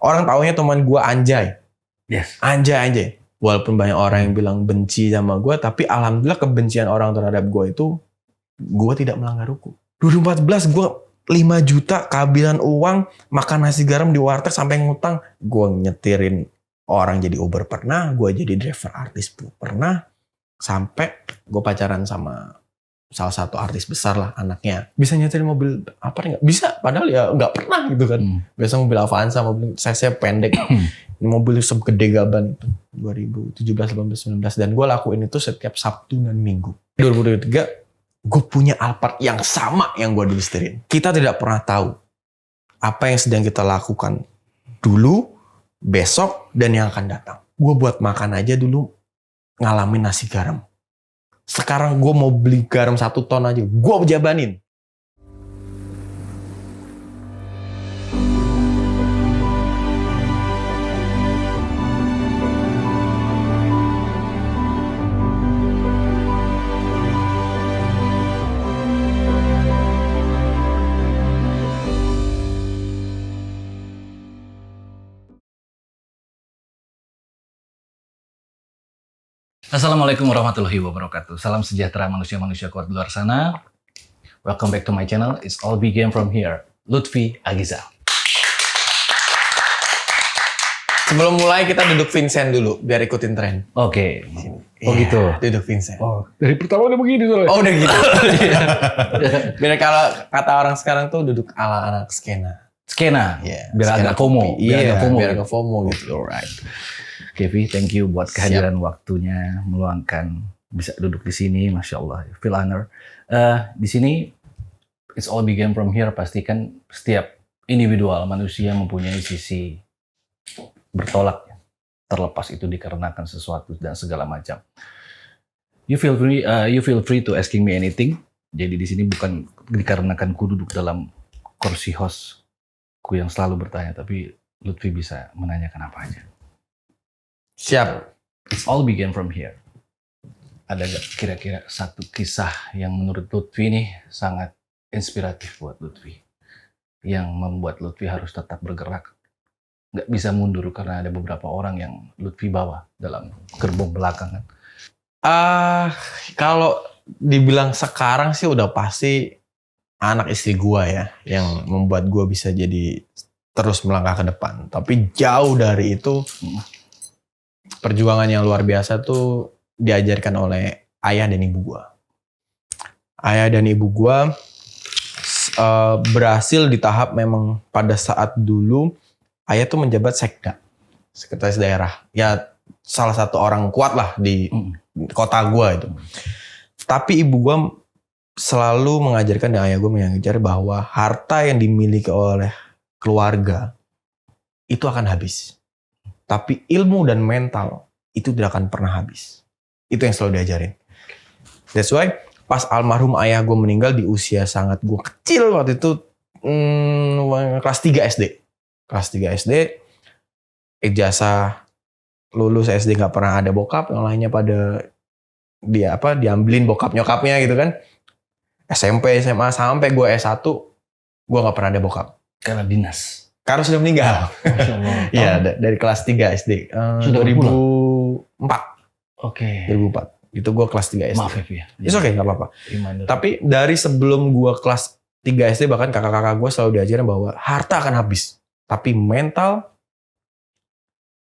Orang taunya teman gue Anjay. Yes. Anjay. Walaupun banyak orang yang bilang benci sama gue, tapi alhamdulillah kebencian orang terhadap gue itu, gue tidak melanggar hukum. 2014 gue 5 juta kehabisan uang, makan nasi garam di warteg sampai ngutang. Gue nyetirin orang jadi Uber pernah, gue jadi driver artis pernah, sampai gue pacaran sama salah satu artis besar lah anaknya. Bisa nyetirin mobil apa nggak? Bisa, padahal ya nggak pernah gitu kan. Biasa mobil Avanza, mobil saya pendek. Mobil segede gaban itu 2017, 18, 19 dan gue lakuin itu setiap Sabtu dan Minggu. 2023 gue punya Alphard yang sama yang gue dulu setirin. Kita tidak pernah tahu apa yang sedang kita lakukan dulu, besok, dan yang akan datang. Gue buat makan aja dulu ngalamin nasi garam. Sekarang gue mau beli garam 1 ton aja, gue jabanin. Assalamualaikum warahmatullahi wabarakatuh. Salam sejahtera manusia-manusia kuat di luar sana. Welcome back to my channel. It's all begin from here. Lutfi Aghiza. Sebelum mulai kita duduk Vincent dulu biar ikutin tren. Oke. Oh gitu. Duduk Vincent. Oh, dari pertama udah begini soalnya. Oh udah gitu. Biar kalau kata orang sekarang tuh duduk ala anak skena. Skena. Yeah, biar skena agak FOMO. Iya, biar agak FOMO gitu. Alright. Kevi, thank you buat kehadiran waktunya, meluangkan bisa duduk di sini, masya Allah, feel honor. Di sini, it's all begin from here. Pastikan setiap individual manusia mempunyai sisi bertolak, terlepas itu dikarenakan sesuatu dan segala macam. You feel free to asking me anything. Jadi di sini bukan dikarenakan ku duduk dalam kursi hostku yang selalu bertanya, tapi Lutfi bisa menanyakan apa aja. Siap. It's all begin from here. Ada gak kira-kira satu kisah yang menurut Lutfi nih sangat inspiratif buat Lutfi? Yang membuat Lutfi harus tetap bergerak. Gak bisa mundur karena ada beberapa orang yang Lutfi bawa dalam gerbong belakang kan? Kalau dibilang sekarang sih udah pasti anak istri gua ya. Yang membuat gua bisa jadi terus melangkah ke depan. Tapi jauh dari itu... Perjuangan yang luar biasa tuh diajarkan oleh ayah dan ibu gua. Ayah dan ibu gua berhasil di tahap memang pada saat dulu ayah tuh menjabat sekda, sekretaris daerah. Ya salah satu orang kuat lah di kota gua itu. Tapi ibu gua selalu mengajarkan dan ayah gua mengajar bahwa harta yang dimiliki oleh keluarga itu akan habis. Tapi ilmu dan mental itu tidak akan pernah habis. Itu yang selalu diajarin. That's why pas almarhum ayah gue meninggal di usia sangat gue kecil waktu itu kelas 3 SD. Kelas 3 SD, ijazah lulus SD gak pernah ada bokap, yang lainnya pada diambilin bokap nyokapnya gitu kan. SMP, SMA sampai gue S1 gue gak pernah ada bokap. Karena dinas. Karena sudah meninggal. Iya, dari kelas 3 SD. 2004. Oke. 2004. Itu gue kelas 3 SD. Maaf ya. It's okay, gak apa-apa. Tapi dari sebelum gue kelas 3 SD, bahkan kakak-kakak gue selalu diajarin bahwa harta akan habis. Tapi mental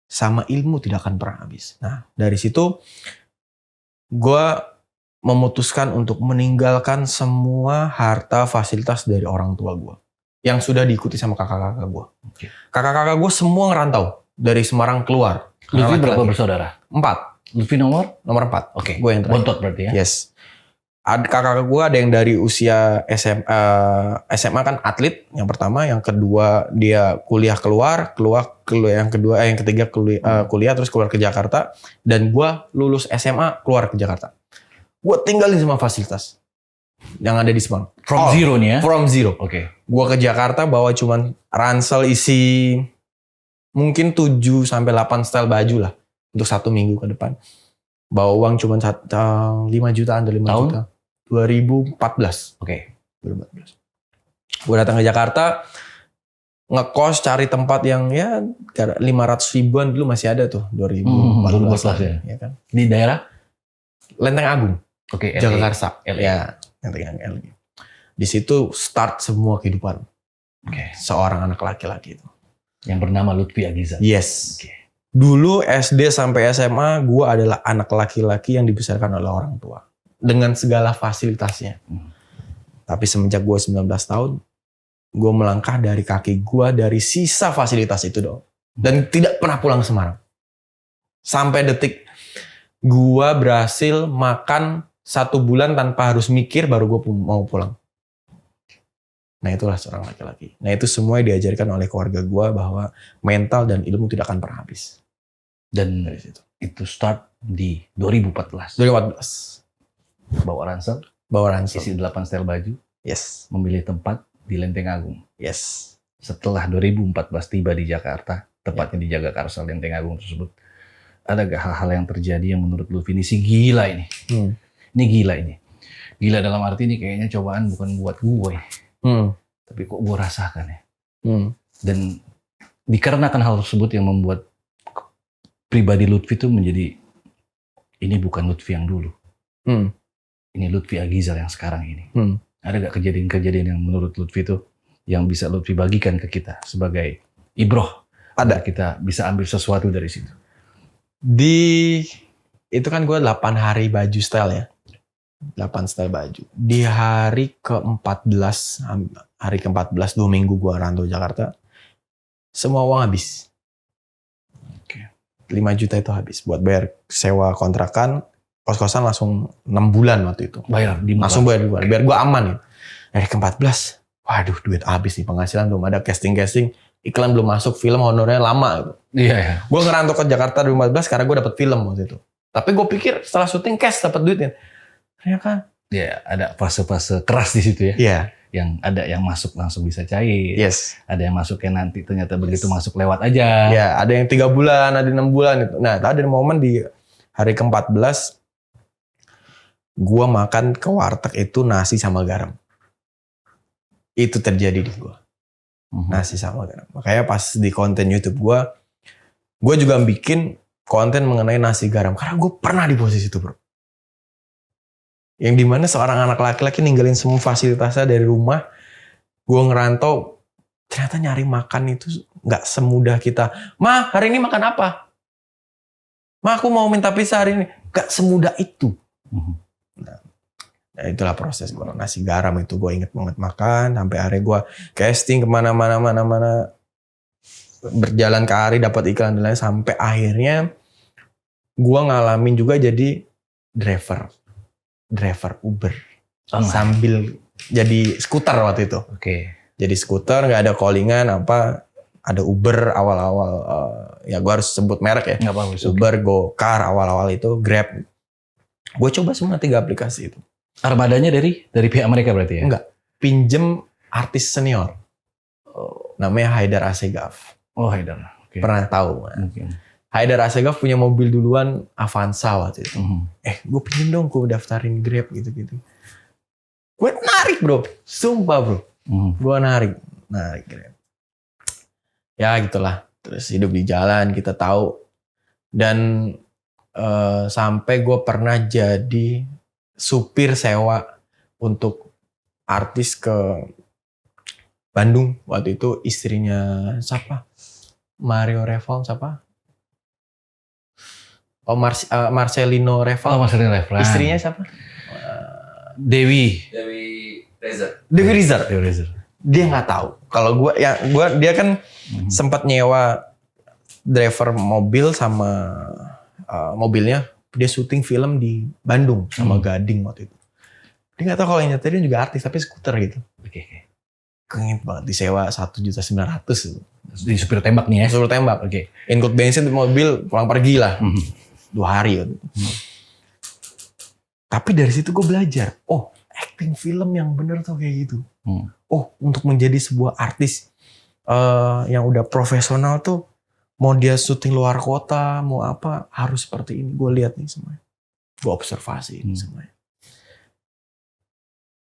sama ilmu tidak akan pernah habis. Nah, dari situ gue memutuskan untuk meninggalkan semua harta fasilitas dari orang tua gue. Yang sudah diikuti sama kakak-kakak gue. Okay. Kakak-kakak gue semua ngerantau. Dari Semarang keluar. Lutfi berapa bersaudara? 4. Lutfi nomor 4. Oke. Gue yang terakhir. Bontot berarti ya? Yes. Kakak gue ada yang dari usia SMA kan atlet. Yang pertama. Yang kedua dia kuliah keluar. Yang ketiga kuliah terus keluar ke Jakarta. Dan gue lulus SMA keluar ke Jakarta. Gue tinggalin semua fasilitas yang ada di Semarang. From zero nih ya? From zero. Oke. Gue ke Jakarta bawa cuman ransel isi mungkin 7-8 style baju lah. Untuk 1 minggu ke depan. Bawa uang cuman 5 jutaan atau 5 juta. 2014. Oke. 2014. Gue datang ke Jakarta. ngekos cari tempat yang ya 500 ribuan dulu masih ada tuh 2014 ya. ya kan. Di daerah Lenteng Agung, Oke, Jagakarsa. LA. Ya, Lenteng Agung. Di situ start semua kehidupan seorang anak laki-laki itu. Yang bernama Lutfi Agizal. Yes. Oke. Dulu SD sampai SMA gue adalah anak laki-laki yang dibesarkan oleh orang tua dengan segala fasilitasnya. Tapi semenjak gue 19 tahun, gue melangkah dari kaki gue dari sisa fasilitas itu dong. Dan tidak pernah pulang ke Semarang. Sampai detik gue berhasil makan 1 bulan tanpa harus mikir baru gue mau pulang. Nah itulah seorang laki-laki. Nah itu semua diajarkan oleh keluarga gue bahwa mental dan ilmu tidak akan pernah habis. Dan Dari situ. itu start di 2014. 2014. Bawa ransel, Bawa ransel. isi 8 setel baju, Yes. memilih tempat di Lenteng Agung. Yes. Setelah 2014 tiba di Jakarta, tepatnya di Jagakarsa Lenteng Agung tersebut, ada gak hal-hal yang terjadi yang menurut Lutfi ini sih gila ini? Ini gila ini. Gila dalam arti ini kayaknya cobaan bukan buat gue. Tapi kok gue rasakan ya. Dan dikarenakan hal tersebut yang membuat pribadi Lutfi itu menjadi, ini bukan Lutfi yang dulu. Ini Lutfi Agizal yang sekarang ini. Ada gak kejadian-kejadian yang menurut Lutfi itu yang bisa Lutfi bagikan ke kita sebagai ibroh? Ada. Kita bisa ambil sesuatu dari situ. Itu kan gue 8 hari baju style ya. 8 style baju. Di hari ke-14, 2 minggu gue rantau Jakarta, semua uang habis. 5 juta itu habis buat bayar sewa kontrakan, kos-kosan langsung 6 bulan waktu itu. Bayar di muka. Langsung bayar biar gue aman ya. Dari ke-14, waduh duit habis nih, penghasilan belum ada, casting, iklan belum masuk, film honornya lama gitu. Iya ya. Gue ngerantau ke Jakarta 2014 karena gue dapet film waktu itu. Tapi gue pikir setelah syuting cash dapet duitnya. Ternyata Ya, ada fase-fase keras di situ ya. iya. Yang ada yang masuk langsung bisa cair. Yes. Ada yang masuknya nanti ternyata begitu masuk lewat aja. Ya, ada yang 3 bulan, ada 6 bulan gitu. Nah, ada momen di hari ke-14 gue makan ke warteg itu nasi sama garam. Itu terjadi di gue. Nasi sama garam. Makanya pas di konten YouTube gue juga bikin konten mengenai nasi garam. Karena gue pernah di posisi itu bro. Yang dimana seorang anak laki-laki ninggalin semua fasilitasnya dari rumah. Gue ngerantau, ternyata nyari makan itu gak semudah kita. Ma, hari ini makan apa? Ma, aku mau minta pizza hari ini. Gak semudah itu. Nah, itulah proses gue. Nasi garam itu gue inget banget makan. Sampai akhirnya gue casting kemana-mana. Berjalan ke hari dapat iklan dan lain. Sampai akhirnya gue ngalamin juga jadi driver Uber. Sambil jadi skuter waktu itu. Oke. Jadi skuter, nggak ada callingan apa. Ada Uber awal-awal. Ya gue harus sebut merek ya. Nggak apa-apa. Uber, GoCar awal-awal itu, Grab. Gue coba semua 3 aplikasi itu. Armadanya dari pihak mereka berarti ya? Enggak. Pinjem artis senior. Namanya Haidar Assegaf. Oh, Haidar. Okay. Pernah tahu? Mungkin. Haidar Assegaf punya mobil duluan Avanza waktu itu. Gue pinjem dong, gue daftarin Grab gitu-gitu. Gue narik bro. Sumpah bro. Gue narik Grab. Ya gitulah. Terus hidup di jalan kita tahu. Dan sampai gue pernah jadi supir sewa untuk artis ke Bandung. Waktu itu istrinya siapa? Mario Reval siapa? Oh Marcelino Reval. Oh, Marcelino Reval. Istrinya siapa? Dewi Rizar. Rezer. Dia nggak tahu. Kalau dia kan sempat nyewa driver mobil sama mobilnya. Dia syuting film di Bandung sama Gading waktu itu. Dia nggak tahu kalau yang nyetirin juga artis tapi skuter gitu. Oke. Kengit banget disewa 1.900.000 gitu. Di supir tembak nih ya? Supir tembak. Oke. Include bensin di mobil pulang pergi lah. 2 hari. Gitu. Tapi dari situ gue belajar. Oh, acting film yang bener tuh kayak gitu. Oh, untuk menjadi sebuah artis yang udah profesional tuh, mau dia syuting luar kota, mau apa, harus seperti ini. Gue lihat nih semuanya. Gue observasi ini semuanya.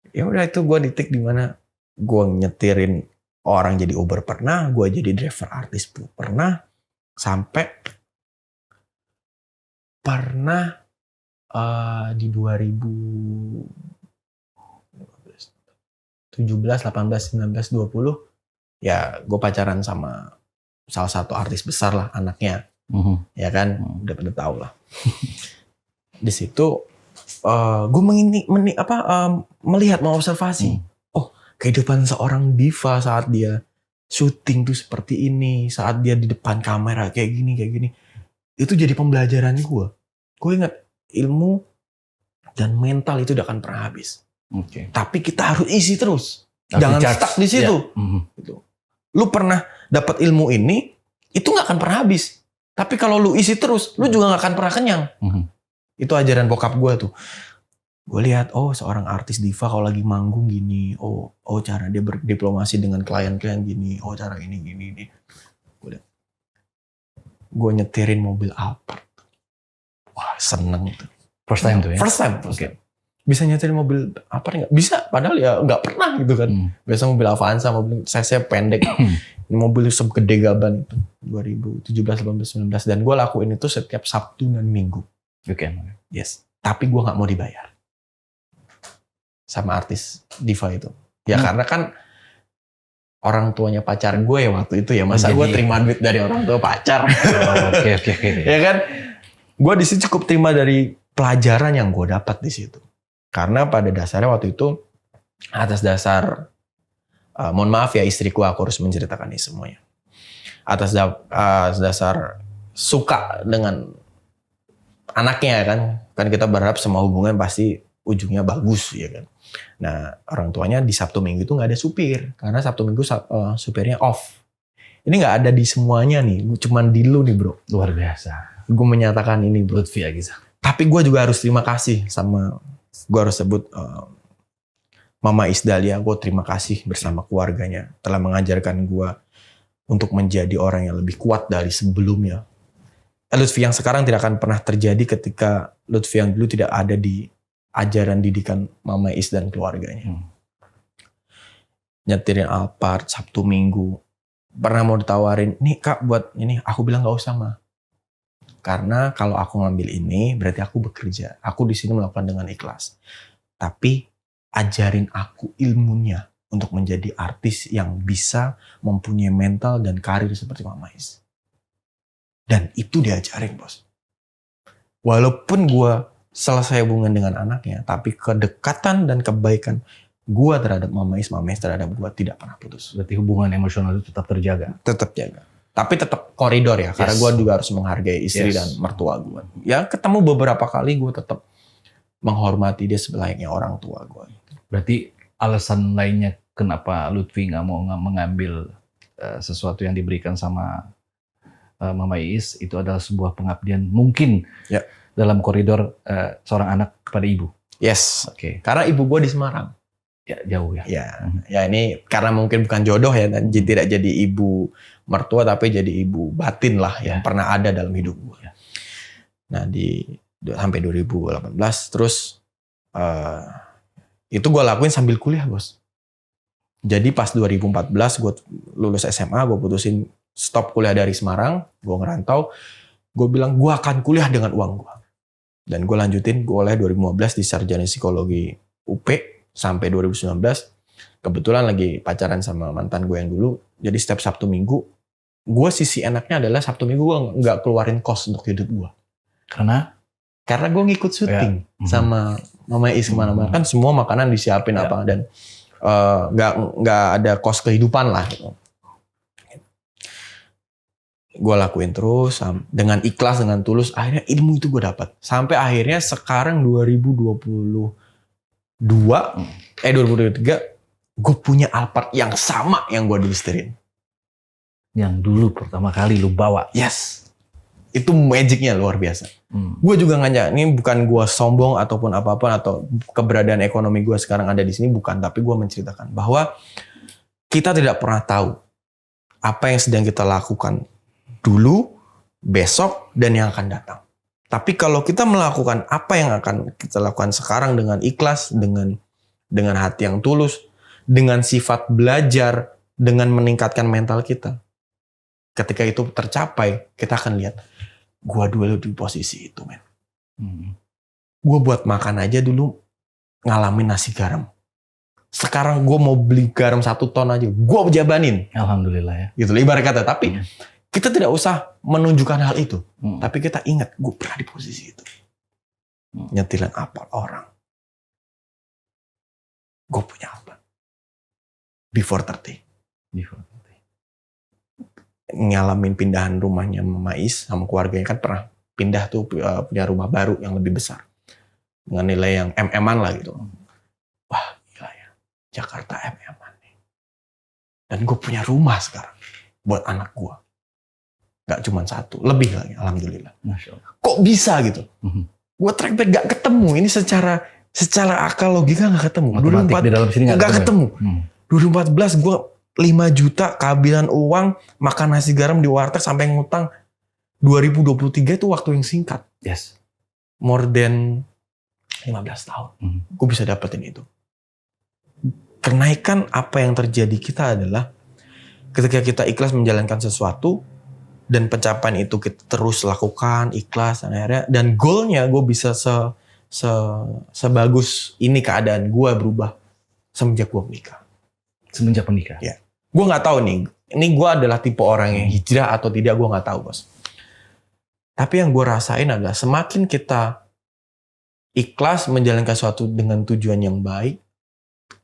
Ya udah itu gue di titik dimana gue nyetirin orang jadi Uber pernah, gue jadi driver artis pun pernah, sampai pernah di 2017, 18, 19, 20 ya gue pacaran sama salah satu artis besar lah anaknya, ya kan, udah pada tahu lah. Di situ gue melihat, mengobservasi, oh kehidupan seorang diva saat dia syuting tuh seperti ini, saat dia di depan kamera kayak gini, itu jadi pembelajaran gue. Gue ingat ilmu dan mental itu udah akan pernah habis. Tapi kita harus isi terus, jangan stuck di situ. Gitu. Lu pernah dapat ilmu ini, itu nggak akan pernah habis. Tapi kalau lu isi terus, lu juga nggak akan pernah kenyang. Itu ajaran bokap gue tuh. Gue lihat, oh seorang artis diva kalau lagi manggung gini, oh cara dia berdiplomasi dengan klien-klien gini, oh cara ini gini. Gue lihat, gue nyetirin mobil Alphard. Wah seneng tuh. First time tuh ya? First time. Bisa nyetirin mobil Alphard nggak? Bisa, padahal ya nggak pernah gitu kan. Biasa mobil Avanza, mobil cc pendek. Mobil segede gaban itu. 2017, 18, 19. Dan gue lakuin itu setiap Sabtu dan Minggu. Yes. Tapi gue nggak mau dibayar sama artis diva itu. Ya karena kan orang tuanya pacar gue ya waktu itu ya. Masa gue terima duit dari orang tua pacar. Oke. Ya kan. Gue di situ cukup terima dari pelajaran yang gue dapat di situ. Karena pada dasarnya waktu itu atas dasar mohon maaf ya istriku, aku harus menceritakan ini semuanya. Atas dasar suka dengan anaknya kan kita berharap semua hubungan pasti ujungnya bagus ya kan. Nah orang tuanya di Sabtu Minggu itu nggak ada supir karena Sabtu Minggu supirnya off. Ini nggak ada di semuanya nih, cuman di lu nih bro. Luar biasa. Gue menyatakan ini bro. Lutfi Agizah. Tapi gue juga harus terima kasih sama, gue harus sebut Mama Isdalia. Gue terima kasih bersama keluarganya telah mengajarkan gue untuk menjadi orang yang lebih kuat dari sebelumnya. Lutfi yang sekarang tidak akan pernah terjadi ketika Lutfi yang dulu tidak ada di ajaran didikan Mama Is dan keluarganya. Nyetirin Alphard Sabtu Minggu. Pernah mau ditawarin, nih kak buat ini, aku bilang gak usah mah. Karena kalau aku ngambil ini berarti aku bekerja. Aku di sini melakukan dengan ikhlas. Tapi ajarin aku ilmunya untuk menjadi artis yang bisa mempunyai mental dan karir seperti Mama Is. Dan itu diajarin bos. Walaupun gue selesai hubungan dengan anaknya, tapi kedekatan dan kebaikan gue terhadap Mama Is terhadap gue tidak pernah putus. Berarti hubungan emosional itu tetap terjaga. Tetap jaga. Tapi tetap koridor ya, karena gue juga harus menghargai istri dan mertua gue. Ya ketemu beberapa kali gue tetap menghormati dia selayaknya orang tua gue. Berarti alasan lainnya kenapa Lutfi nggak mau mengambil sesuatu yang diberikan sama Mama Is itu adalah sebuah pengabdian mungkin dalam koridor seorang anak kepada ibu. Yes, karena ibu gue di Semarang. Ya jauh ya. Ya ini karena mungkin bukan jodoh ya, dan tidak jadi ibu mertua tapi jadi ibu batin lah yang pernah ada dalam hidup gue. Nah sampai 2018 terus itu gue lakuin sambil kuliah bos. Jadi pas 2014 gue lulus SMA, gue putusin stop kuliah dari Semarang, gue ngerantau, gue bilang gue akan kuliah dengan uang gue. Dan gue lanjutin, gue oleh 2015 di sarjana psikologi UP sampai 2019. Kebetulan lagi pacaran sama mantan gue yang dulu, jadi setiap Sabtu Minggu, gue sisi enaknya adalah Sabtu Minggu gue nggak keluarin kos untuk hidup gue. Karena gue ngikut syuting sama Mama Is kemana-mana, kan semua makanan disiapin apa, dan nggak ada kos kehidupan lah. Gitu. Gue lakuin terus dengan ikhlas, dengan tulus. Akhirnya ilmu itu gue dapat. Sampai akhirnya sekarang 2023, gue punya Alphard yang sama yang gue dulu seterin. Yang dulu pertama kali lu bawa. Yes. Itu magicnya luar biasa. Gue juga ngajak, ini bukan gue sombong ataupun apapun, atau keberadaan ekonomi gue sekarang ada di sini, bukan. Tapi gue menceritakan bahwa kita tidak pernah tahu apa yang sedang kita lakukan dulu, besok, dan yang akan datang. Tapi kalau kita melakukan apa yang akan kita lakukan sekarang dengan ikhlas, dengan hati yang tulus, dengan sifat belajar, dengan meningkatkan mental kita. Ketika itu tercapai, kita akan lihat, gua dulu di posisi itu, men. Gua buat makan aja dulu ngalamin nasi garam. Sekarang gua mau beli garam 1 ton aja, gua jabanin. Alhamdulillah ya. Gitu, ibarat kata. Tapi kita tidak usah menunjukkan hal itu. Tapi kita ingat, gue pernah di posisi itu. Nyetilan apel orang. Gue punya apa? Before 30. Ngalamin pindahan rumahnya Mais sama keluarganya, kan pernah pindah tuh punya rumah baru yang lebih besar. Dengan nilai yang MM-an lah gitu. Wah gila ya. Jakarta MM-an nih. Dan gue punya rumah sekarang. Buat anak gue. Gak cuma 1. Lebih lagi. Alhamdulillah. Masya Allah. Kok bisa gitu? Gue track back gak ketemu. Ini secara akal logika gak ketemu. Matematik di dalam sini gak ketemu. 2014 gue 5 juta kehabisan uang, makan nasi garam di warteg sampai ngutang. 2023 itu waktu yang singkat. Yes. More than 15 tahun. Gue bisa dapetin itu. Kenaikan apa yang terjadi kita adalah ketika kita ikhlas menjalankan sesuatu dan pencapaian itu kita terus lakukan, ikhlas, dan akhirnya, dan goalnya gue bisa sebagus ini keadaan gue berubah semenjak gue menikah. Semenjak menikah? Ya. Gue gak tahu nih, ini gue adalah tipe orang yang hijrah atau tidak, gue gak tahu, bos. Tapi yang gue rasain adalah semakin kita ikhlas menjalankan sesuatu dengan tujuan yang baik,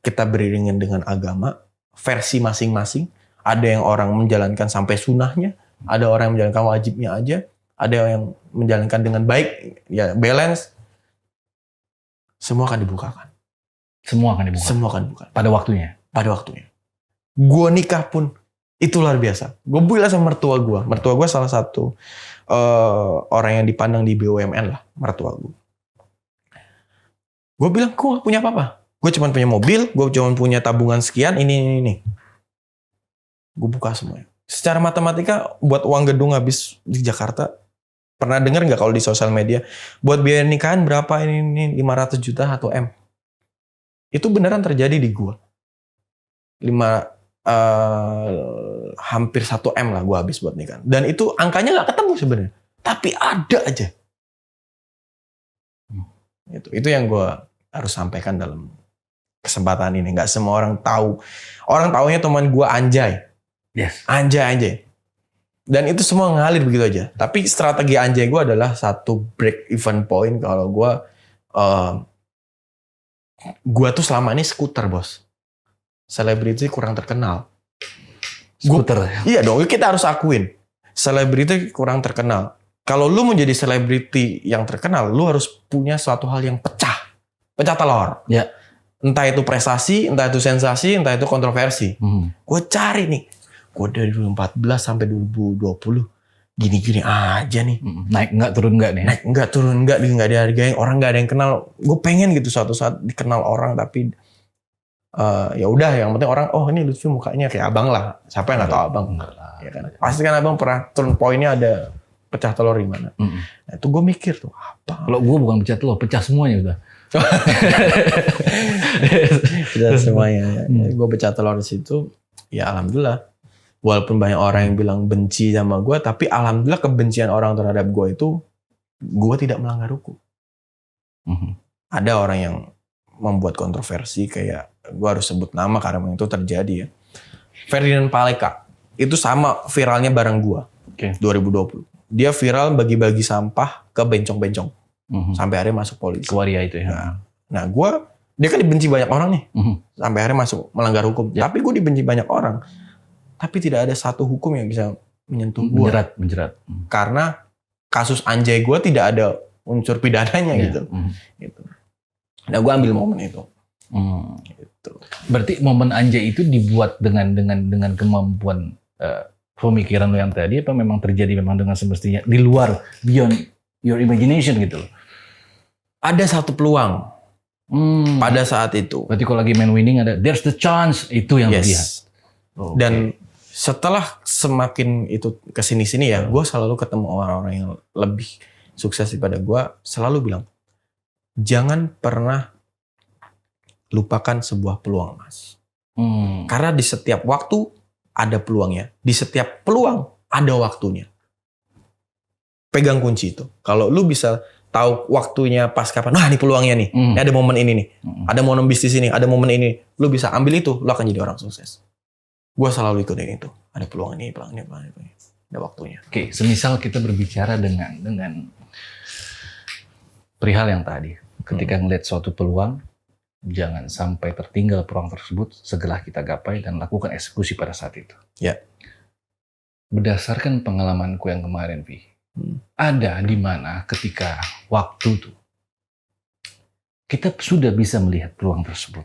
kita beriringan dengan agama, versi masing-masing. Ada yang orang menjalankan sampai sunnahnya, ada orang yang menjalankan wajibnya aja, ada yang menjalankan dengan baik, ya balance. Semua akan dibukakan. Semua akan dibuka? Semua akan dibuka. Pada waktunya? Pada waktunya. Gue nikah pun, itu luar biasa. Gue bilang sama mertua gue. Mertua gue salah satu orang yang dipandang di BUMN lah, mertua gue. Gue bilang, gue gak punya apa-apa. Gue cuma punya mobil, gue cuma punya tabungan sekian, ini. Gue buka semuanya. Secara matematika, buat uang gedung habis di Jakarta, pernah dengar nggak kalau di sosial media, buat biaya nikahan berapa ini 500 juta atau M? Itu beneran terjadi di gue. Hampir 1 M lah gue habis buat nikahan. Dan itu angkanya nggak ketemu sebenarnya. Tapi ada aja. Itu yang gue harus sampaikan dalam kesempatan ini. Nggak semua orang tahu. Orang taunya teman gue Anjay. Yes. Anjay. Dan itu semua ngalir begitu aja. Tapi strategi Anjay gue adalah satu break even point kalau gue tuh selama ini skuter, bos. Selebriti kurang terkenal. Skuter? Iya dong, kita harus akuin. Selebriti kurang terkenal. Kalau lu mau jadi selebriti yang terkenal, lu harus punya suatu hal yang pecah telur. Ya. Entah itu prestasi, entah itu sensasi, entah itu kontroversi. Gue cari nih. Gue dari 2014 sampai 2020 gini-gini aja nih. Naik enggak, turun enggak nih? Naik enggak, turun enggak, enggak dihargain, orang enggak ada yang kenal. Gue pengen gitu suatu saat dikenal orang, tapi ya udah, yang penting orang, oh ini Lutfi mukanya kayak abang lah. Siapa yang nggak tahu abang? Ya kan? Pasti kan abang pernah turun poinnya ada pecah telur di mana. Nah, itu gue mikir tuh apa? Kalau gue bukan pecah telur, pecah semuanya udah. Pecah semuanya. Gue pecah telur di situ. Ya alhamdulillah. Walaupun banyak orang yang bilang benci sama gue, tapi alhamdulillah kebencian orang terhadap gue itu, gue tidak melanggar hukum. Ada orang yang membuat kontroversi, kayak gue harus sebut nama karena itu terjadi ya. Ferdinand Paleka, itu sama viralnya bareng gue. 2020. Dia viral bagi-bagi sampah ke bencong-bencong. Sampai akhirnya masuk polisi. Ke Waria itu ya. Nah dia kan dibenci banyak orang nih. Sampai akhirnya masuk melanggar hukum. Tapi gue dibenci banyak orang. Tapi tidak ada satu hukum yang bisa menyentuh gue. Menjerat. Karena kasus Anjay gue tidak ada unsur pidananya gitu. Nah gue ambil momen itu. Gitu. Berarti momen Anjay itu dibuat dengan kemampuan pemikiran lo yang tadi, apa memang terjadi memang dengan semestinya di luar, beyond your imagination gitu? Ada satu peluang pada saat itu. Berarti kalau lagi main winning ada there's the chance, itu yang dilihat. Dan setelah semakin itu kesini-sini ya, gue selalu ketemu orang-orang yang lebih sukses daripada gue, selalu bilang, jangan pernah lupakan sebuah peluang, Mas. Karena di setiap waktu ada peluangnya. Di setiap peluang ada waktunya. Pegang kunci itu. Kalau lu bisa tahu waktunya pas kapan, nah ini peluangnya nih. Ini ada momen ini nih. Ada momen bisnis ini, ada momen ini. Lu bisa ambil itu, lu akan jadi orang sukses. Gue selalu ikutin itu. Ada peluang ini, peluang ini, peluang ini. Ada waktunya. Oke, semisal kita berbicara dengan perihal yang tadi. Ketika ngeliat suatu peluang, jangan sampai tertinggal peluang tersebut, segera kita gapai dan lakukan eksekusi pada saat itu. Ya. Berdasarkan pengalamanku yang kemarin, Vi, ada di mana ketika waktu itu kita sudah bisa melihat peluang tersebut.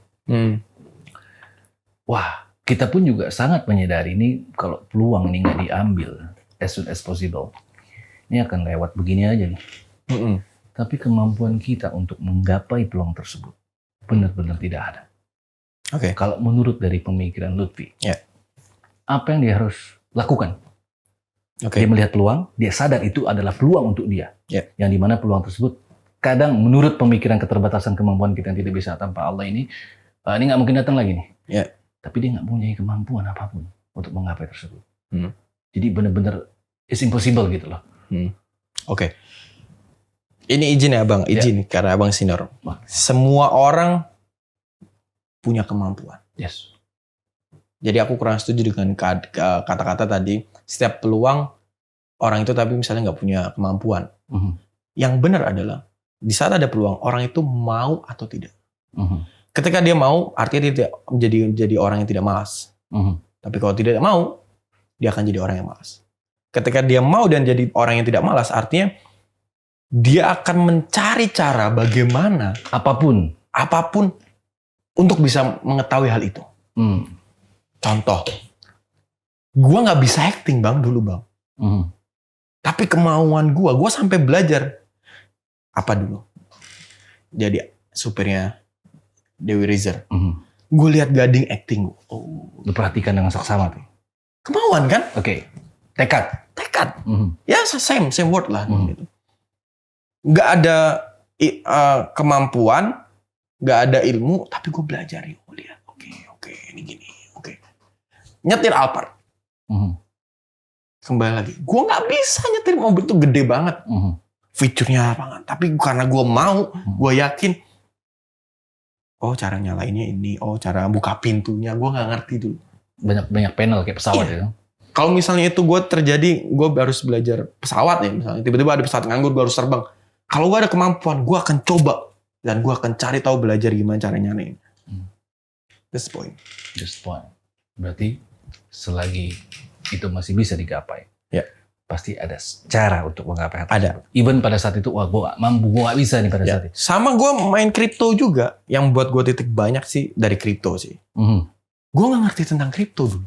Wah, kita pun juga sangat menyadari ini kalau peluang ini nggak diambil as soon as possible, ini akan lewat begini aja nih. Tapi kemampuan kita untuk menggapai peluang tersebut benar-benar tidak ada. Oke. Kalau menurut dari pemikiran Lutfi, apa yang dia harus lakukan? Dia melihat peluang, dia sadar itu adalah peluang untuk dia. Yang dimana peluang tersebut kadang menurut pemikiran keterbatasan kemampuan kita yang tidak bisa tanpa Allah ini nggak mungkin datang lagi nih. Tapi dia nggak punya kemampuan apapun untuk menggapai tersebut. Jadi benar-benar it's impossible gitu loh. Oke. Ini izin ya Bang, izin karena Abang senior. Semua orang punya kemampuan. Yes. Jadi aku kurang setuju dengan kata-kata tadi, setiap peluang orang itu tapi misalnya nggak punya kemampuan. Yang benar adalah di saat ada peluang, orang itu mau atau tidak. Ketika dia mau, artinya dia tidak jadi orang yang tidak malas. Tapi kalau tidak mau, dia akan jadi orang yang malas. Ketika dia mau dan jadi orang yang tidak malas, artinya dia akan mencari cara bagaimana apapun untuk bisa mengetahui hal itu. Contoh, gue nggak bisa acting Bang dulu Bang. Tapi kemauan gue sampai belajar apa dulu? Jadi supirnya Dewi Rezer. Gue lihat Gading acting. Lu perhatikan dengan seksama tuh. Kemauan kan? Oke. Tekad. Ya same word lah. Gitu. Gak ada kemampuan, gak ada ilmu, tapi gue belajar. Gue lihat, oke, ini gini. Nyetir Alphard. Kembali lagi, gue nggak bisa nyetir mobil itu gede banget, fiturnya banget. Tapi karena gue mau, gue yakin, cara nyalainnya ini, cara buka pintunya, gue nggak ngerti dulu. Banyak panel kayak pesawat ya. Kalau misalnya itu gue terjadi, gue harus belajar pesawat ya, misalnya tiba-tiba ada pesawat nganggur, gue harus terbang. Kalau gue ada kemampuan, gue akan coba dan gue akan cari tahu belajar gimana cara nyalain. That's the point. Berarti selagi itu masih bisa digapai, pasti ada cara untuk menggapai hal tersebut. Even pada saat itu, gue gak mampu, gue gak bisa nih pada saat itu. Sama gue main kripto juga, yang buat gue titik banyak sih dari kripto sih. Gue gak ngerti tentang kripto dulu.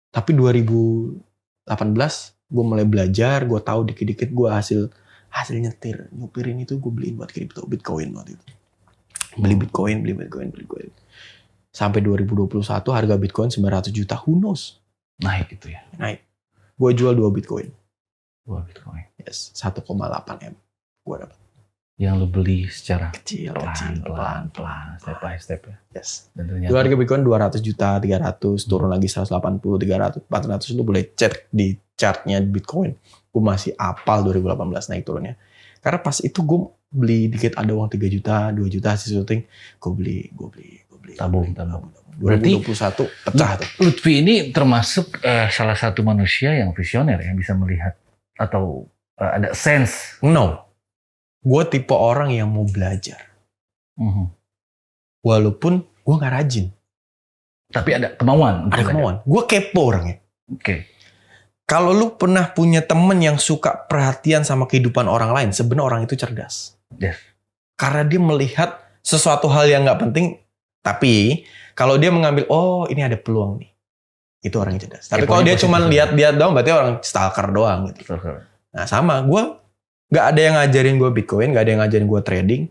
Tapi 2018 gue mulai belajar, gue tahu dikit-dikit gue hasil nyupirin itu gue beliin buat kripto, Bitcoin waktu itu. Beli Bitcoin. Sampai 2021 harga Bitcoin 900 juta, who knows? Naik gitu ya? Naik. Gue jual 2 Bitcoin. 2 Bitcoin? Yes, 1,8 M. Gue dapat. Yang lo beli secara kecil, pelan, step by step ya? Yes. Dan ternyata harga Bitcoin 200 juta, 300, turun lagi 180, 300, 400. Lo boleh cek di chartnya Bitcoin. Gue masih apal 2018 naik turunnya. Karena pas itu gue beli dikit, ada uang 3 juta, 2 juta hasil syuting. Gue beli. Tabung. 2021 pecah tuh. Lutfi ini termasuk salah satu manusia yang visioner, yang bisa melihat atau ada sense. No. Gue tipe orang yang mau belajar. Walaupun gue gak rajin. Tapi ada kemauan. Ada kemauan. Gue kepo orangnya. Kalau lu pernah punya temen yang suka perhatian sama kehidupan orang lain, sebenarnya orang itu cerdas. Karena dia melihat sesuatu hal yang gak penting, tapi kalau dia mengambil, ini ada peluang nih. Itu orang yang cerdas. Tapi kalau dia cuma lihat doang, berarti orang stalker doang. Gitu. Nah sama, gue gak ada yang ngajarin gue Bitcoin, gak ada yang ngajarin gue trading,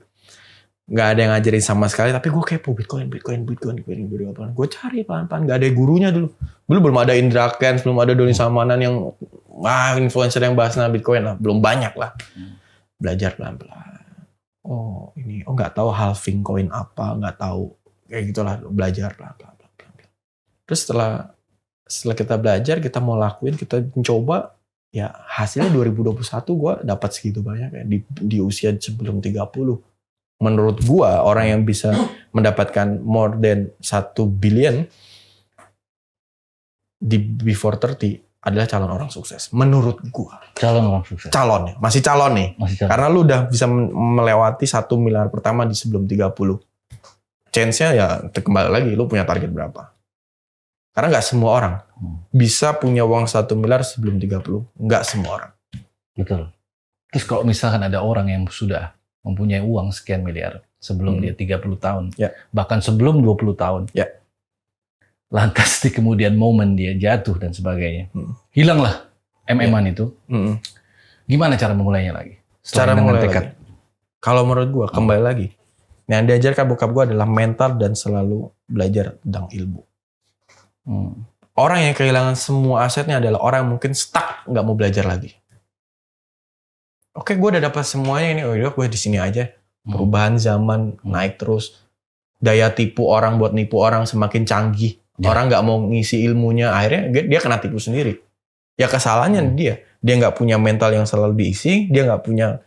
gak ada yang ngajarin sama sekali, tapi gue kepo Bitcoin. Gue cari pelan-pelan, gak ada gurunya dulu. Belum ada Indra Kents, belum ada Doni Salmanan yang influencer yang bahas Bitcoin lah, belum banyak lah. Belajar pelan-pelan. Nggak tahu halving coin apa, nggak tahu kayak gitulah, belajar pelan-pelan. Terus setelah setelah kita belajar, kita mau lakuin, kita mencoba, ya hasilnya 2021 gue dapat segitu banyak ya di usia sebelum 30. Menurut gue orang yang bisa mendapatkan more than 1 billion di before 30 adalah calon orang sukses. Menurut gue. Calon orang sukses. Calon ya, masih calon nih. Masih calon. Karena lu udah bisa melewati 1 miliar pertama di sebelum 30. Chance-nya ya kembali lagi, lu punya target berapa. Karena nggak semua orang bisa punya uang 1 miliar sebelum 30. Nggak semua orang. Betul. Terus kalau misalkan ada orang yang sudah mempunyai uang sekian miliar sebelum dia 30 tahun, Ya. bahkan sebelum 20 tahun, Ya. lantas di kemudian momen dia jatuh dan sebagainya, hilanglah MM-an itu. Gimana cara memulainya lagi? Cara Selain dengan mulai tekad. lagi. Kalau menurut gua kembali lagi. Yang diajarkan bokap gua adalah mental dan selalu belajar tentang ilmu. Orang yang kehilangan semua asetnya adalah orang yang mungkin stuck, nggak mau belajar lagi. Oke, gue udah dapat semuanya ini, udah gue di sini aja. Perubahan zaman naik terus, daya tipu orang buat nipu orang semakin canggih. Ya. Orang nggak mau ngisi ilmunya, akhirnya dia kena tipu sendiri. Ya kesalahannya dia nggak punya mental yang selalu diisi, dia nggak punya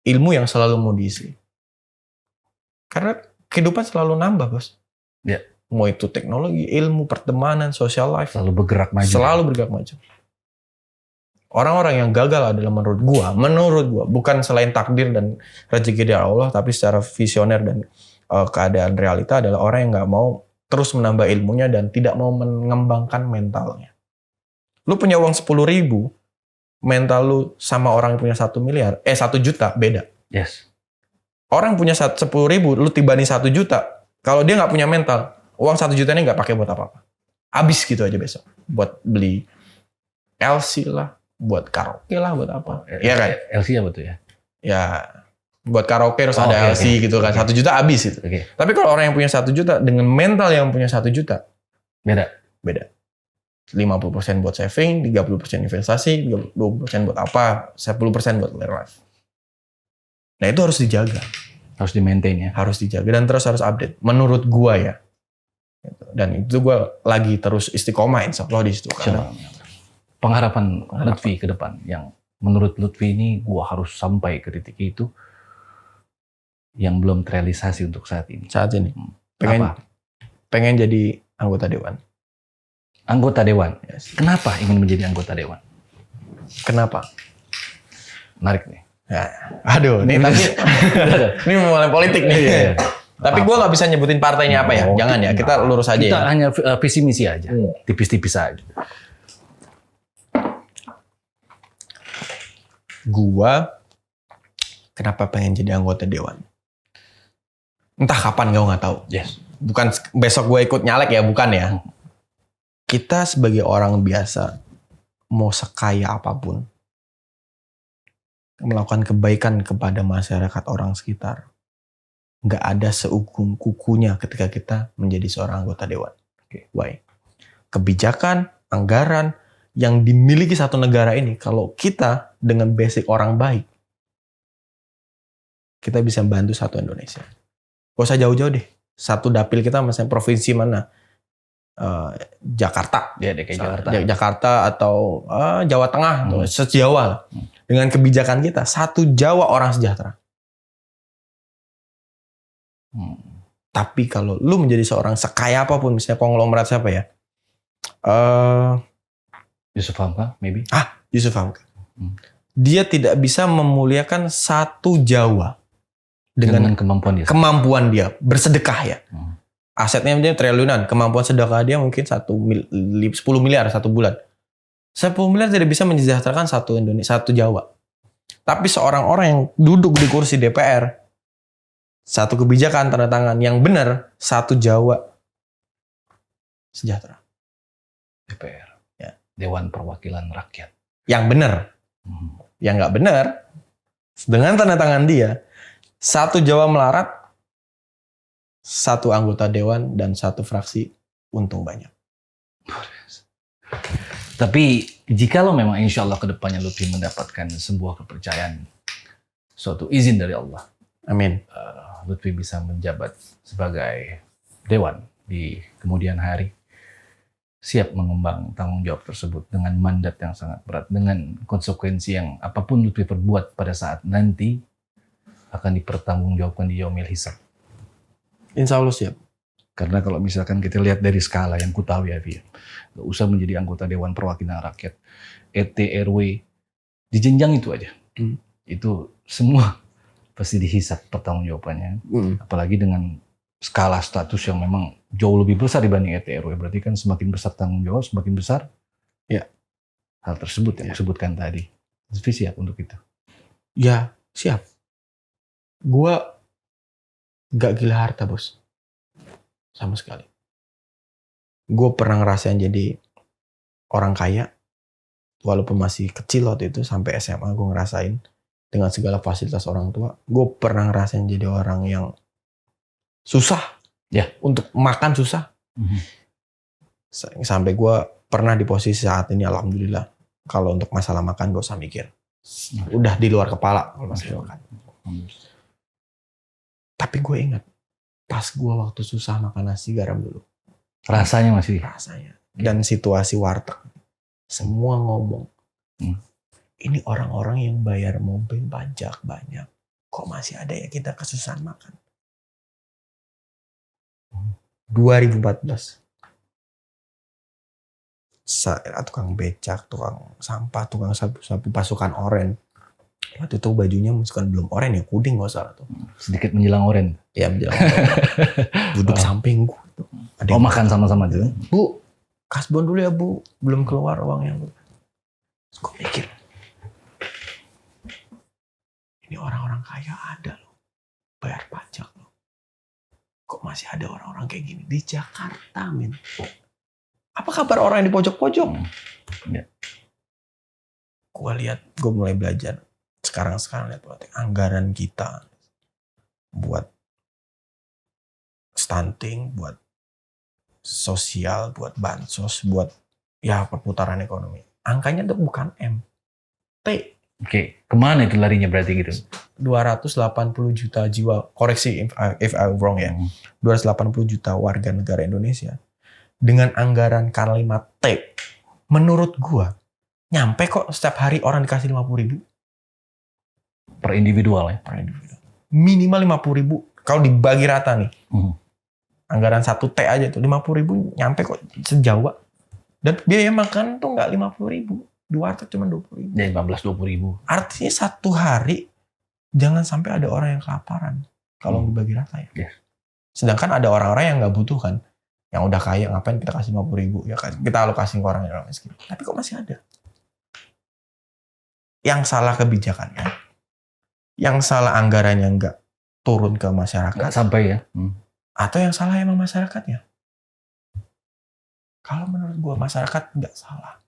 ilmu yang selalu mau diisi. Karena kehidupan selalu nambah, bos. Ya. Mau itu teknologi, ilmu, pertemanan, social life. Selalu bergerak maju. Selalu bergerak maju. Orang-orang yang gagal adalah menurut gua, bukan selain takdir dan rezeki dari Allah, tapi secara visioner dan keadaan realita adalah orang yang nggak mau terus menambah ilmunya dan tidak mau mengembangkan mentalnya. Lu punya uang 10.000, mental lu sama orang yang punya 1 miliar, 1 juta beda. Yes. Orang punya 10.000, lu tibani 1 juta. Kalau dia nggak punya mental, uang 1 juta ini nggak pakai buat apa-apa. Habis gitu aja besok. Buat beli LC lah, buat karaoke lah, buat apa. Iya kan? LC apa tuh ya? Ya, buat karaoke terus Oh, ada oke, LC gitu kan. 1 juta habis itu. Oke. Tapi kalau orang yang punya 1 juta dengan mental yang punya 1 juta, Beda. 50% buat saving, 30% investasi, 20% buat apa, 10% buat life. Nah, itu harus dijaga. Harus di-maintain ya. Harus dijaga dan terus harus update. Menurut gua ya. Dan itu gua lagi terus istiqomah insyaallah di situ. Karena Pengharapan Lutfi ke depan yang menurut Lutfi ini gua harus sampai ke titik itu yang belum terrealisasi untuk saat ini. saat ini Apa? pengen jadi anggota dewan. Anggota dewan. Yes. Kenapa ingin menjadi anggota dewan? Kenapa? Menarik nih. Ya, aduh, ini tapi ini mulai politik nih. Iya. Tapi gue nggak bisa nyebutin partainya apa ya. Oh, Jangan ya, kita lurus aja Kita ya. hanya visi misi aja, tipis-tipis aja. Gua kenapa pengen jadi anggota dewan? Entah kapan gue nggak tahu. Yes. Bukan besok gue ikut nyalek ya, bukan ya. Kita sebagai orang biasa mau sekaya apapun, melakukan kebaikan kepada masyarakat orang sekitar, nggak ada seukum kukunya ketika kita menjadi seorang anggota dewan. Why? Kebijakan, anggaran yang dimiliki satu negara ini, kalau kita dengan basic orang baik, kita bisa bantu satu Indonesia. Gak usah jauh-jauh deh. Satu dapil kita misalnya provinsi mana? Jakarta. Dia DKI Jakarta. Jakarta atau Jawa Tengah, se-Jawa lah. Dengan kebijakan kita, satu Jawa orang sejahtera. Tapi kalau lu menjadi seorang sekaya apapun, misalnya konglomerat siapa ya? Yusuf Hamka, maybe. Yusuf Hamka. Dia tidak bisa memuliakan satu Jawa dengan kemampuan dia bersedekah ya. Asetnya dia triliunan, kemampuan sedekah dia mungkin 10 miliar satu bulan. 10 miliar tidak bisa mensejahterakan satu Indonesia, satu Jawa. Tapi seorang orang yang duduk di kursi DPR, satu kebijakan tanda tangan yang benar, satu Jawa sejahtera. DPR. Ya. Dewan Perwakilan Rakyat. Yang benar. Yang nggak benar, dengan tanda tangan dia, satu Jawa melarat, satu anggota dewan, dan satu fraksi untung banyak. Tapi jika lo memang insya Allah kedepannya Lutfi mendapatkan sebuah kepercayaan, suatu izin dari Allah, Amin. Lutfi bisa menjabat sebagai dewan di kemudian hari. siap mengemban tanggung jawab tersebut dengan mandat yang sangat berat, dengan konsekuensi yang apapun Lutfi perbuat pada saat nanti akan dipertanggungjawabkan di yaumil hisab. Insya Allah siap. Karena kalau misalkan kita lihat dari skala yang ku tahu ya, Via, nggak usah menjadi anggota Dewan Perwakilan Rakyat, RT, RW, di jenjang itu aja. Itu semua pasti dihisap pertanggungjawabannya. Apalagi dengan skala status yang memang jauh lebih besar dibanding RT, RW. Berarti kan semakin besar tanggung jawab, semakin besar ya hal tersebut yang disebutkan tadi. Lutfi siap untuk itu. Ya, siap. Gua gak gila harta, bos. Sama sekali. Gue pernah ngerasain jadi orang kaya, walaupun masih kecil waktu itu, sampai SMA gue ngerasain dengan segala fasilitas orang tua. Gue pernah ngerasain jadi orang yang susah, ya, untuk makan susah. Sampai gue pernah di posisi saat ini, alhamdulillah, kalau untuk masalah makan gak usah mikir. Udah di luar kepala kalau masalah makan. Tapi gue ingat, pas gue waktu susah makan nasi garam dulu. Rasanya masih? Rasanya. Dan situasi warteg. Semua ngomong. Ini orang-orang yang bayar mobil pajak banyak. Kok masih ada ya kita kesusahan makan? 2014. Tukang becak, tukang sampah, tukang sapu-sapu, pasukan oren. Waktu itu bajunya bukan belum oren ya, kuding nggak salah tuh. Sedikit menjelang oren. Ya menjelang oren. Duduk samping gue. Oh, makan sama-sama tuh. Bu, kasbon dulu ya bu, belum keluar uangnya bu. Terus gue mikir, ini orang-orang kaya ada loh, bayar pajak loh. Kok masih ada orang-orang kayak gini di Jakarta, men? Apa kabar orang yang di pojok-pojok? Ya. Gue lihat, gue mulai belajar. Sekarang lihat anggaran kita buat stunting, buat sosial, buat bansos, buat ya perputaran ekonomi. Angkanya tuh bukan M, T. Oke, kemana itu larinya berarti gitu? 280 juta jiwa, koreksi if I'm wrong ya, 280 juta warga negara Indonesia dengan anggaran kalimat T. Menurut gua, nyampe kok setiap hari orang dikasih 50.000. Per individual ya? Per individual. Minimal 50.000. Kalau dibagi rata nih, anggaran 1 T aja tuh 50.000 nyampe kok se-Jawa. Dan biaya makan tuh nggak 50.000. Di warteg cuma 20.000. Ya 15-20.000. Artinya satu hari jangan sampai ada orang yang kelaparan kalau dibagi rata ya. Yes. Sedangkan ada orang-orang yang nggak butuh kan, yang udah kaya ngapain kita kasih 50.000 ya kan? Kita alokasi ke orang yang miskin. Tapi kok masih ada? Yang salah kebijakannya, yang salah anggarannya nggak turun ke masyarakat. Nggak sampai ya. Atau yang salah emang masyarakatnya. Kalau menurut gua masyarakat nggak salah.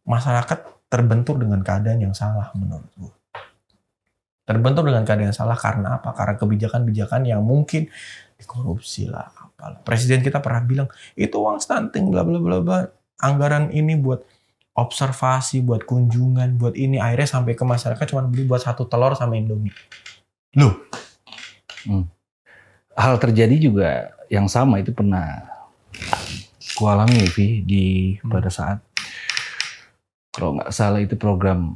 Masyarakat terbentur dengan keadaan yang salah menurut gua. Terbentur dengan keadaan yang salah karena apa? Karena kebijakan-kebijakan yang mungkin dikorupsi lah, apalah. Presiden kita pernah bilang itu uang stunting, bla bla bla bla. Anggaran ini buat observasi, buat kunjungan, buat ini, akhirnya sampai ke masyarakat cuma beli buat 1 telur sama Indomie. Loh. Hal terjadi juga yang sama itu pernah kualami Vi pada saat kalau nggak salah itu program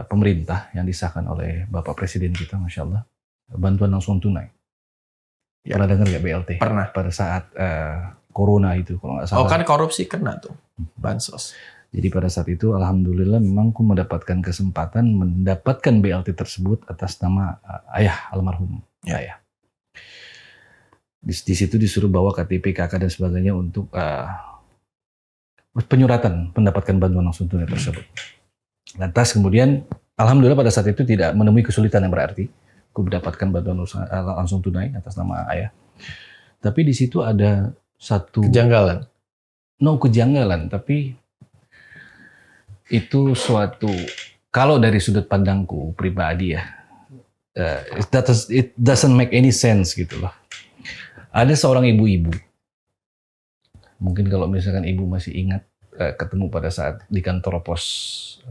pemerintah yang disahkan oleh Bapak Presiden kita, Masya Allah, bantuan langsung tunai. Ya. Pernah dengar nggak BLT? Pernah. Pada saat Corona itu kalau nggak salah. Oh kan korupsi kena tuh, bansos. Jadi pada saat itu alhamdulillah memang aku mendapatkan kesempatan mendapatkan BLT tersebut atas nama ayah almarhum ayah. Di situ disuruh bawa KTP, KK dan sebagainya untuk penyuratan mendapatkan bantuan langsung tunai tersebut. Lantas kemudian alhamdulillah pada saat itu tidak menemui kesulitan yang berarti. Aku mendapatkan bantuan langsung tunai atas nama ayah. Tapi di situ ada satu kejanggalan. Kejanggalan, tapi itu suatu, kalau dari sudut pandangku pribadi ya, it doesn't make any sense gitu loh. Ada seorang ibu-ibu, mungkin kalau misalkan ibu masih ingat, ketemu pada saat di kantor pos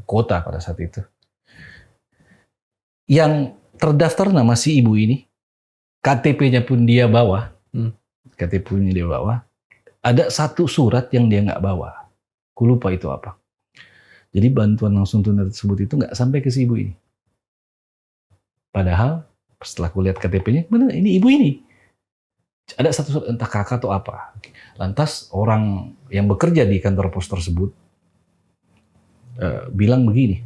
kota pada saat itu, yang terdaftar nama si ibu ini, KTP-nya pun dia bawa, KTP-nya dia bawa, ada satu surat yang dia nggak bawa. Aku lupa itu apa. Jadi bantuan langsung tunai tersebut itu nggak sampai ke si ibu ini. Padahal setelah aku lihat KTP-nya, bener ini ibu ini. Ada satu surat entah kakak atau apa. Lantas orang yang bekerja di kantor pos tersebut bilang begini,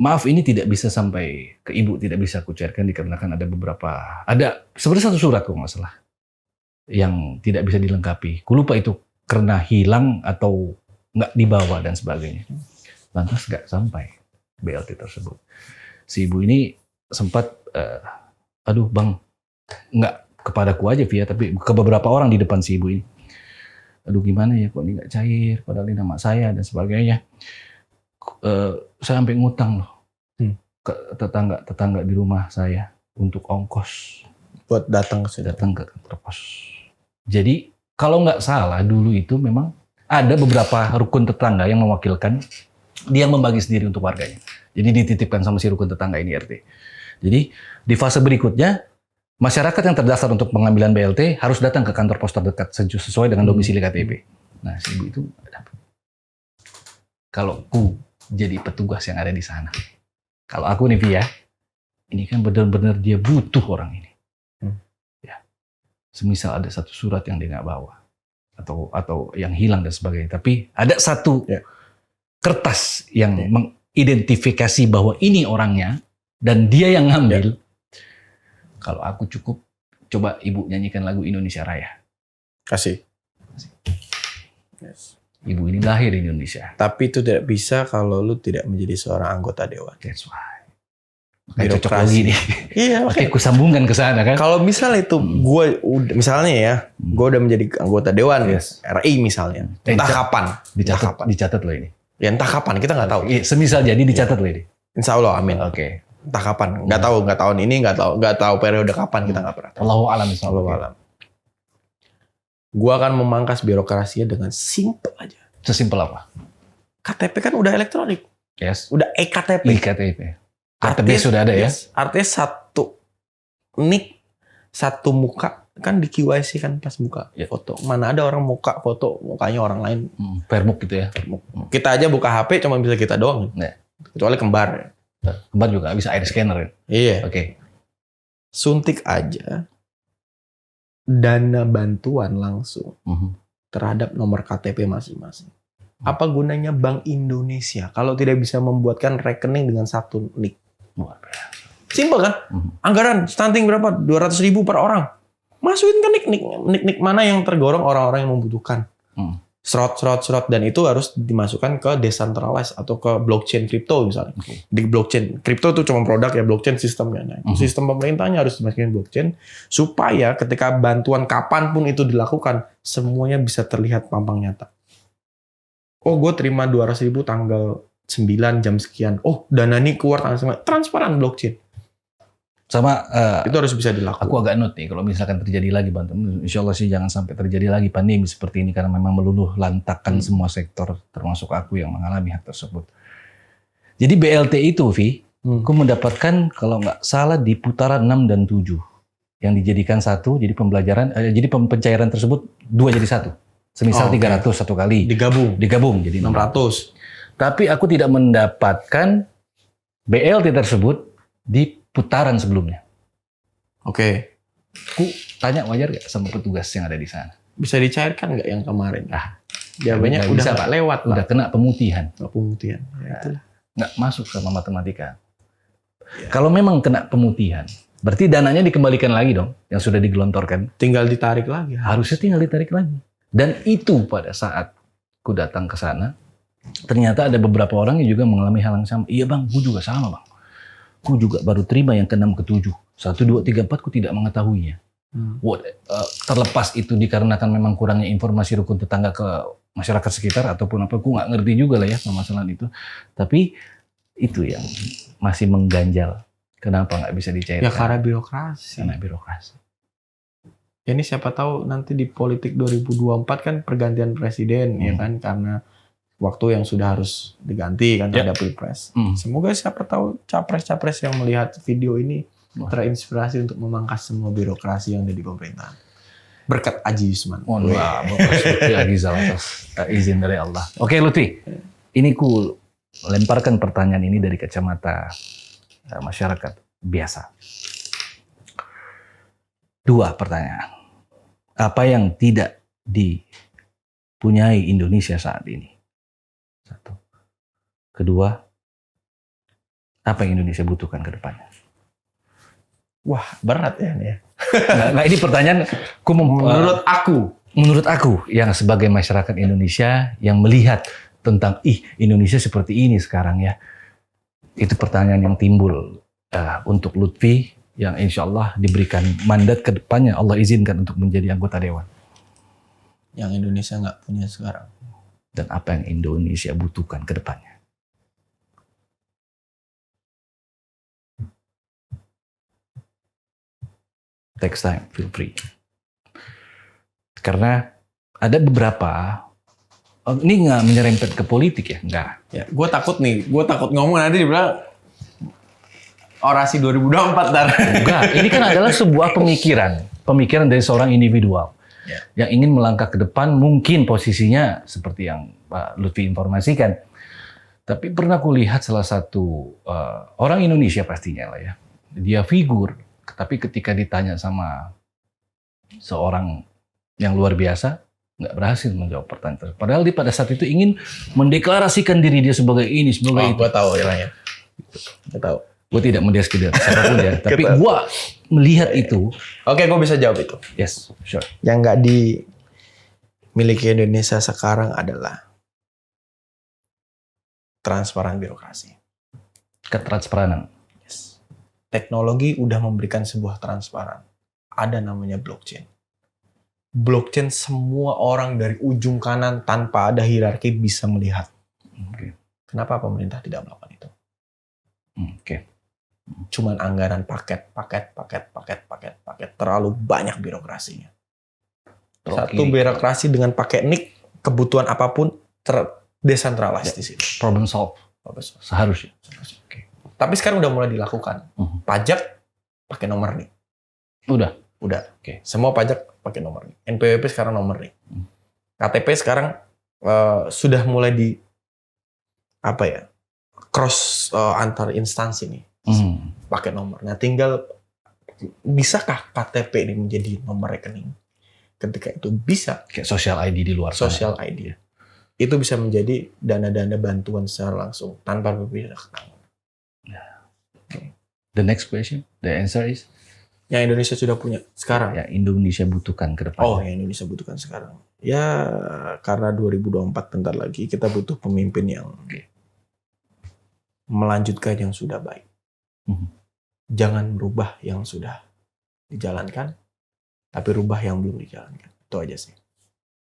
maaf ini tidak bisa sampai ke ibu, tidak bisa aku cairkan dikarenakan ada sebenarnya satu surat kok nggak salah yang tidak bisa dilengkapi. Ku lupa itu karena hilang atau nggak dibawa dan sebagainya. Lantas nggak sampai BLT tersebut. Si ibu ini sempat, aduh bang, nggak kepadaku aja via, tapi ke beberapa orang di depan si ibu ini. Aduh gimana ya kok ini nggak cair, padahal ini nama saya dan sebagainya. Saya sampai ngutang loh ke tetangga di rumah saya untuk ongkos Buat datang ke sini. datang ke kantor pos. Jadi kalau nggak salah dulu itu memang ada beberapa rukun tetangga yang mewakilkan dia membagi sendiri untuk warganya. Jadi dititipkan sama si rukun tetangga ini RT. Jadi di fase berikutnya masyarakat yang terdaftar untuk pengambilan BLT harus datang ke kantor pos terdekat sesuai dengan domisili KTP. Nah si ibu itu dapat. Kalau ku jadi petugas yang ada di sana, kalau aku nih Via, ini kan benar-benar dia butuh orang ini. Ya, semisal ada satu surat yang dia nggak bawa atau yang hilang dan sebagainya, tapi ada satu kertas yang mengidentifikasi bahwa ini orangnya dan dia yang ngambil. Kalau aku cukup coba ibu nyanyikan lagu Indonesia Raya. Kasih. Yes. Ibu ini lahir di Indonesia. Tapi itu tidak bisa kalau lu tidak menjadi seorang anggota dewan. That's why. Makanya cocok Birokrasi. lagi nih. Iya, Oke, ku sambungkan ke sana kan. kalau misalnya itu gue misalnya ya, gue udah menjadi anggota dewan Yes. RI misalnya. Entah kapan. Entah kapan. Dicatat loh ini. Ya entah kapan, kita nggak tahu. Iya, semisal jadi dicatat loh ini. Insya Allah, amin. Oke. Entah kapan, nggak tahun ini, nggak tahu periode kapan, kita nggak pernah tahu. Allahu a'lam. Allahu a'lam. Gue akan memangkas birokrasinya dengan simple aja. Sesimpel apa? KTP kan udah elektronik, Yes. udah e-KTP. KTP. KTP sudah ada ya. Yes. Artinya satu nik, satu muka kan di KYC kan pas buka foto. Mana ada orang muka foto mukanya orang lain. Permuk gitu ya. Kita aja buka HP cuma bisa kita doang. Ya. Kecuali kembar. Kembar juga bisa air scanner ya. Iya. Oke. Suntik aja dana bantuan langsung terhadap nomor KTP masing-masing. Apa gunanya Bank Indonesia kalau tidak bisa membuatkan rekening dengan satu nik? Luar biasa. Simpel kan? Anggaran stunting berapa? 200.000 per orang. Masukin ke nik mana yang tergolong orang-orang yang membutuhkan. Serot. Dan itu harus dimasukkan ke decentralized atau ke blockchain kripto misalnya. Di blockchain kripto itu cuma produk ya, blockchain sistemnya. Nah, sistem pemerintahnya harus dimasukin blockchain supaya ketika bantuan kapanpun itu dilakukan semuanya bisa terlihat pampang nyata. Oh, gue terima 200.000 tanggal 9 jam sekian. Oh, dana ini keluar tanggal 9. Transparan blockchain. Sama Itu harus bisa dilakukan. aku agak note nih kalau misalkan terjadi lagi insya Allah sih jangan sampai terjadi lagi pandemi seperti ini karena memang meluluh lantakan semua sektor termasuk aku yang mengalami hal tersebut. Jadi BLT itu Vi, aku mendapatkan kalau nggak salah di putaran 6 dan 7 yang dijadikan satu, jadi pembelajaran jadi pencairan tersebut 2 jadi 1. Semisal 300 satu kali digabung jadi 600. Tapi aku tidak mendapatkan BLT tersebut di putaran sebelumnya. Oke. Aku tanya wajar gak sama petugas yang ada di sana? Bisa dicairkan nggak yang kemarin? nggak Jawabannya udah bisa, nggak Pak. lewat, Udah kena pemutihan. pemutihan. Ya, itulah. Nggak masuk sama matematika. Kalau memang kena pemutihan, berarti dananya dikembalikan lagi dong, yang sudah digelontorkan. Tinggal ditarik lagi. Harusnya tinggal ditarik lagi. Dan itu pada saat ku datang ke sana, ternyata ada beberapa orang yang juga mengalami hal yang sama. Iya bang, gue juga sama bang. Ku juga baru terima yang ke-6 ke-7. 1, 2, 3, 4 ku tidak mengetahuinya. Terlepas itu dikarenakan memang kurangnya informasi rukun tetangga ke masyarakat sekitar ataupun apa, ku nggak ngerti juga lah ya permasalahan itu. Tapi itu yang masih mengganjal. Kenapa nggak bisa dicairkan? Ya karena birokrasi. Karena birokrasi. Ya, ini siapa tahu nanti di politik 2024 kan pergantian presiden ya kan, karena waktu yang sudah harus diganti kan ada pilpres. Semoga siapa tahu capres-capres yang melihat video ini terinspirasi untuk memangkas semua birokrasi yang ada di pemerintahan. Berkat Aji Yusman. Mohon maaf, Bapak Lutfi Agizal atas izin dari Allah. Oke Lutfi, ini ku lemparkan pertanyaan ini dari kacamata masyarakat biasa. 2 pertanyaan. Apa yang tidak dipunyai Indonesia saat ini? 1. Kedua, apa yang Indonesia butuhkan ke depannya? Wah, berat ya ini ya. Nah, ini pertanyaan menurut aku yang sebagai masyarakat Indonesia yang melihat tentang Indonesia seperti ini sekarang ya. Itu pertanyaan yang timbul untuk Lutfi yang insya Allah diberikan mandat ke depannya Allah izinkan untuk menjadi anggota dewan. Yang Indonesia nggak punya sekarang. Dan apa yang Indonesia butuhkan ke depannya. Text time, feel free. Karena ada beberapa, ini nggak menyerempet ke politik ya, nggak. Ya, gue takut ngomong nanti dibilang orasi 2024 dar. Enggak, ini kan adalah sebuah pemikiran dari seorang individual yang ingin melangkah ke depan, mungkin posisinya seperti yang Pak Lutfi informasikan. Tapi pernah kulihat salah satu orang Indonesia pastinya lah ya, dia figur. Tapi ketika ditanya sama seorang yang luar biasa, nggak berhasil menjawab pertanyaan tersebut. Padahal dia pada saat itu ingin mendeklarasikan diri dia sebagai ini, sebagai itu. Gue tahu ya. Gue tahu. Gue tidak mendeskripsikan siapapun ya, tapi gue melihat itu. Oke, gue bisa jawab itu. Yes, sure. Yang nggak dimiliki Indonesia sekarang adalah transparan birokrasi. Ketransparanan. Teknologi udah memberikan sebuah transparan. Ada namanya blockchain. Blockchain semua orang dari ujung kanan tanpa ada hierarki bisa melihat. Okay. Kenapa pemerintah tidak melakukan itu? Oke. Cuman anggaran paket. Terlalu banyak birokrasinya. Satu birokrasi dengan pakai nik, kebutuhan apapun desentralized di situ. Problem solve. Seharusnya. Okay. Tapi sekarang udah mulai dilakukan. Pajak pakai nomor nih. Udah. Oke. Semua pajak pakai nomor nih. NPWP sekarang nomor nih. KTP sekarang sudah mulai cross antar instansi nih. Pakai nomor. Nah, tinggal bisakah KTP ini menjadi nomor rekening? Ketika itu bisa. Kayak social ID di luar sana. Social ID. Itu bisa menjadi dana-dana bantuan secara langsung tanpa berpindah ke tangan. The next question, the answer is? Yang Indonesia sudah punya sekarang. Yang Indonesia butuhkan ke depan. Yang Indonesia butuhkan sekarang. Ya, karena 2024 bentar lagi kita butuh pemimpin yang melanjutkan yang sudah baik. Jangan rubah yang sudah dijalankan, tapi rubah yang belum dijalankan. Itu aja sih.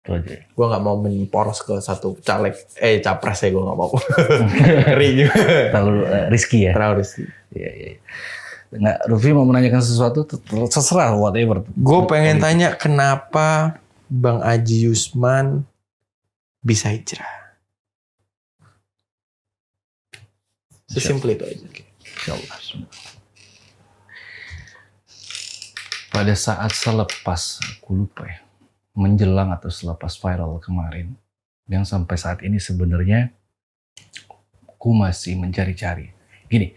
Itu aja. Gue nggak mau poros ke satu capres ya, gue nggak mau. Ngeri juga. Terlalu risky ya. Terlalu risky. Iya. Nggak, Lutfi mau menanyakan sesuatu, terserah whatever. Gue pengen tanya kenapa Bang Aji Yusman bisa hijrah? Sesimpel itu aja. Insyaallah. Pada saat selepas, aku lupa ya, menjelang atau selepas viral kemarin, yang sampai saat ini sebenarnya aku masih mencari-cari. Gini,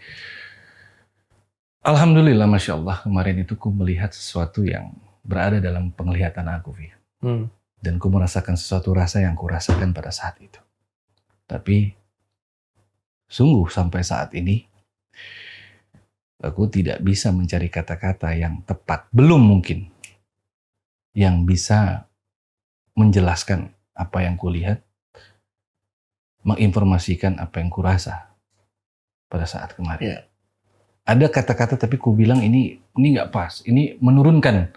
alhamdulillah, Masya Allah, kemarin itu aku melihat sesuatu yang berada dalam penglihatan aku, Vi. Dan aku merasakan sesuatu rasa yang aku rasakan pada saat itu. Tapi, sungguh sampai saat ini, aku tidak bisa mencari kata-kata yang tepat. Belum mungkin. Yang bisa menjelaskan apa yang kulihat, menginformasikan apa yang kurasa pada saat kemarin. Yeah. Ada kata-kata tapi ku bilang ini nggak pas, ini menurunkan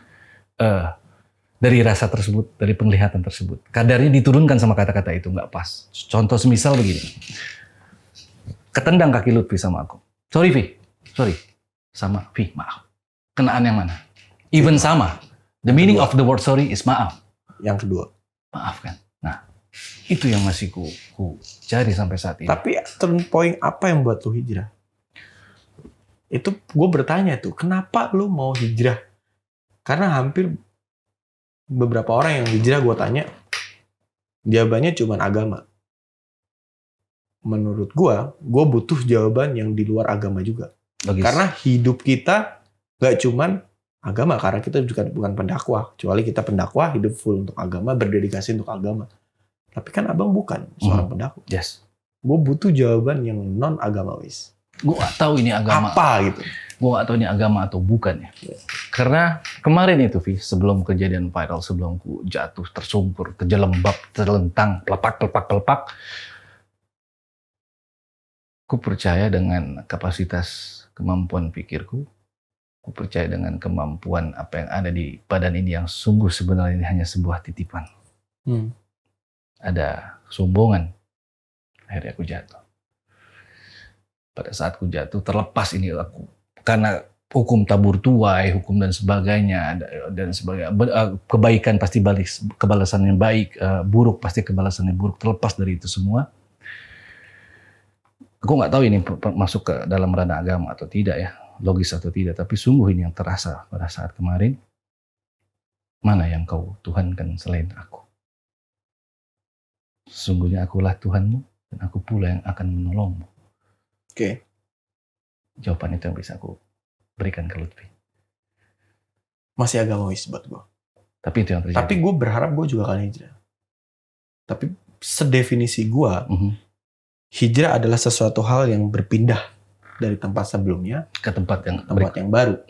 dari rasa tersebut, dari penglihatan tersebut. Kadarnya diturunkan sama kata-kata itu nggak pas. Contoh semisal begini, ketendang kaki Lutfi sama aku. Sorry Vi, sorry. Sama Vi, maaf. Kenaan yang mana? Even sama. The meaning of the word sorry is maaf. Yang kedua. Maafkan. Nah, itu yang masih ku cari sampai saat ini. Tapi turn point apa yang buat lu hijrah? Itu gue bertanya tuh, kenapa lu mau hijrah? Karena hampir beberapa orang yang hijrah gue tanya, jawabannya cuma agama. Menurut gue butuh jawaban yang di luar agama juga. Logis. Karena hidup kita gak cuman agama, karena kita juga bukan pendakwah. Kecuali kita pendakwah, hidup full untuk agama, berdedikasi untuk agama. Tapi kan abang bukan seorang pendakwah. Yes. Gue butuh jawaban yang non-agamawis. Gue gak tahu ini agama. Apa gitu? Gue gak tahu ini agama atau bukan ya. Karena kemarin itu, Vi, sebelum kejadian viral, sebelum ku jatuh, tersungkur, kejelembab, terlentang, pelepak, ku percaya dengan kapasitas kemampuan pikirku. Ku percaya dengan kemampuan apa yang ada di badan ini yang sungguh sebenarnya ini hanya sebuah titipan. Ada sombongan. Akhirnya aku jatuh. Pada saat ku jatuh, terlepas ini aku. Karena hukum tabur tuai, hukum dan sebagainya, dan sebagainya. Kebaikan pasti balik, kebalasan yang baik. Buruk pasti kebalasan yang buruk. Terlepas dari itu semua. Aku nggak tahu ini masuk ke dalam ranah agama atau tidak ya, logis atau tidak, tapi sungguh ini yang terasa pada saat kemarin, mana yang kau Tuhankan selain aku. Sesungguhnya akulah Tuhanmu, dan aku pula yang akan menolongmu. Oke. Jawaban itu yang bisa aku berikan ke Lutfi. Masih agamawis buat gue. Tapi itu yang terjadi. Tapi gue berharap gue juga akan hijrah. Tapi sedefinisi gue, hijrah adalah sesuatu hal yang berpindah dari tempat sebelumnya ke tempat yang baru.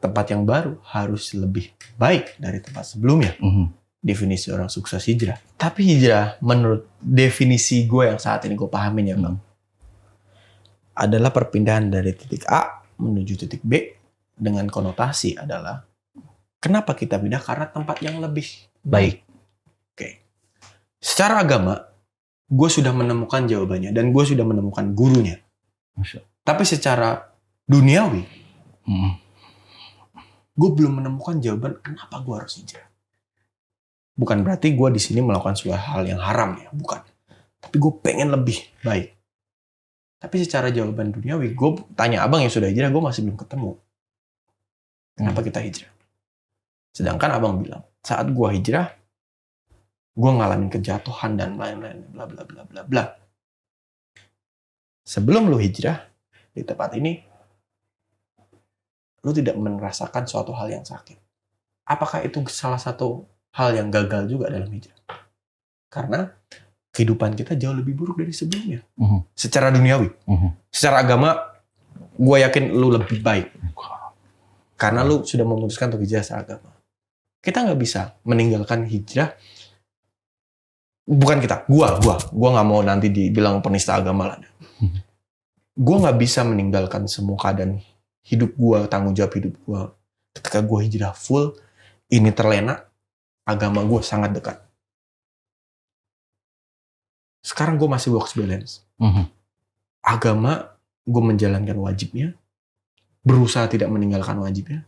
Tempat yang baru harus lebih baik dari tempat sebelumnya. Definisi orang sukses hijrah. Tapi hijrah menurut definisi gue yang saat ini gue pahamin ya Bang, adalah perpindahan dari titik A menuju titik B dengan konotasi adalah kenapa kita pindah? Karena tempat yang lebih baik. Oke. Secara agama, gue sudah menemukan jawabannya dan gue sudah menemukan gurunya. Tapi secara duniawi, gue belum menemukan jawaban kenapa gue harus hijrah. Bukan berarti gue di sini melakukan sebuah hal yang haram ya, bukan. Tapi gue pengen lebih baik. Tapi secara jawaban duniawi, gue tanya abang yang sudah hijrah, gue masih belum ketemu. Kenapa kita hijrah? Sedangkan abang bilang, saat gue hijrah, gue ngalamin kejatuhan dan lain-lain, bla bla bla bla bla. Sebelum lu hijrah di tempat ini, lu tidak merasakan suatu hal yang sakit. Apakah itu salah satu hal yang gagal juga dalam hijrah? Karena kehidupan kita jauh lebih buruk dari sebelumnya. Secara duniawi. Secara agama, gue yakin lu lebih baik. Karena lu sudah memutuskan untuk hijrah secara agama. Kita nggak bisa meninggalkan hijrah. Bukan kita, gua nggak mau nanti dibilang penista agama lah. Gua nggak bisa meninggalkan semua keadaan hidup gua, tanggung jawab hidup gua. Ketika gua hijrah full, ini terlena, agama gua sangat dekat. Sekarang gua masih works balance. Agama, gua menjalankan wajibnya, berusaha tidak meninggalkan wajibnya.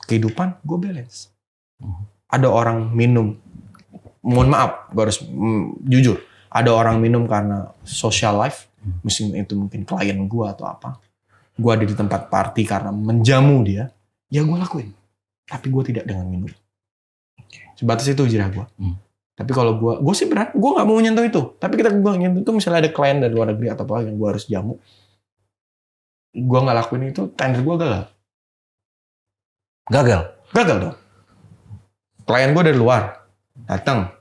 Kehidupan, gua balance. Ada orang minum, mohon maaf, gue harus jujur. Ada orang minum karena social life, mungkin klien gue atau apa. Gue ada di tempat party karena menjamu dia, ya gue lakuin. Tapi gue tidak dengan minum. Sebatas itu hijrah gue. Tapi kalau gue sih berat, gue nggak mau nyentuh itu. Tapi kita gue nyentuh itu, misalnya ada klien dari luar negeri atau apa yang gue harus jamu, gue nggak lakuin itu, tender gue gagal. Gagal dong. Klien gue dari luar datang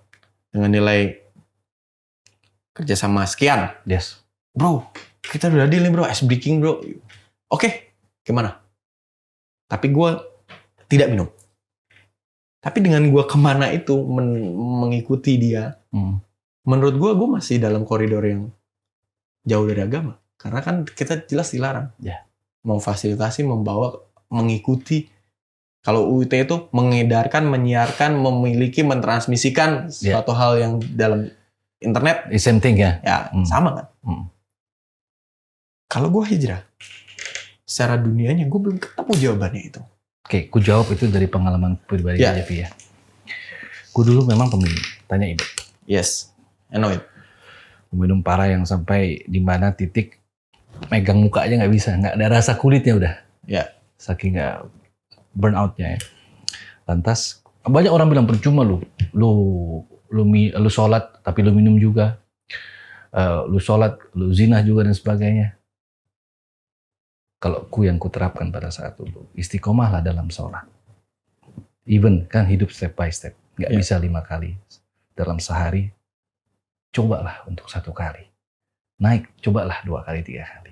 dengan nilai kerjasama sekian. Yes. Bro, kita udah deal nih bro, ice breaking bro. Oke, gimana? Tapi gue tidak minum. Tapi dengan gue kemana itu mengikuti dia, menurut gue masih dalam koridor yang jauh dari agama. Karena kan kita jelas dilarang. Memfasilitasi, membawa, mengikuti. Kalau UIT itu mengedarkan, menyiarkan, memiliki, mentransmisikan suatu hal yang dalam internet. The same thing ya? Ya, sama kan? Kalau gue hijrah, secara dunianya gue belum ketemu jawabannya itu. Oke, ku jawab itu dari pengalaman pribadi aja, Vi ya. Ku dulu memang peminum, tanya Ibu. Yes, I know it. Peminum parah yang sampai di mana titik megang muka aja nggak bisa, nggak ada rasa kulitnya udah. Ya. Saking nggak burnout-nya ya. Lantas banyak orang bilang percuma lu sholat tapi lu minum juga, lu sholat, lu zina juga dan sebagainya. Kalau yang kuterapkan pada saat itu, istiqomahlah dalam sholat. Even kan hidup step by step, nggak bisa 5 kali dalam sehari. Cobalah untuk 1 kali, naik, cobalah 2 kali, 3 kali.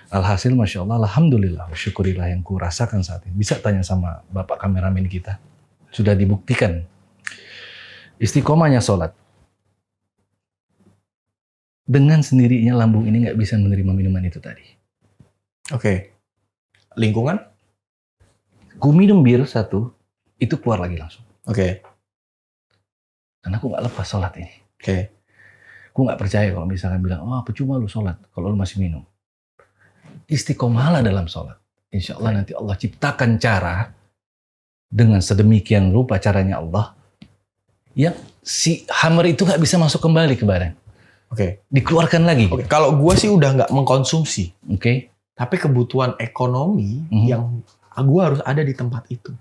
Alhasil, masya Allah, alhamdulillah, syukurilah yang ku rasakan saat ini. Bisa tanya sama bapak kameramen kita, sudah dibuktikan istiqomahnya sholat. Dengan sendirinya lambung ini nggak bisa menerima minuman itu tadi. Oke. Lingkungan? Ku minum bir 1, itu keluar lagi langsung. Oke. Karena aku nggak lepas sholat ini. Oke. Ku nggak percaya kalau misalkan bilang, oh percuma lu sholat kalau lu masih minum. Istiqomahlah dalam sholat. Insya Allah nanti Allah ciptakan cara dengan sedemikian rupa caranya Allah yang si hammer itu nggak bisa masuk kembali ke badan. Oke. Dikeluarkan lagi. Oke. Kalau gue sih udah nggak mengkonsumsi. Oke. Tapi kebutuhan ekonomi yang gue harus ada di tempat itu.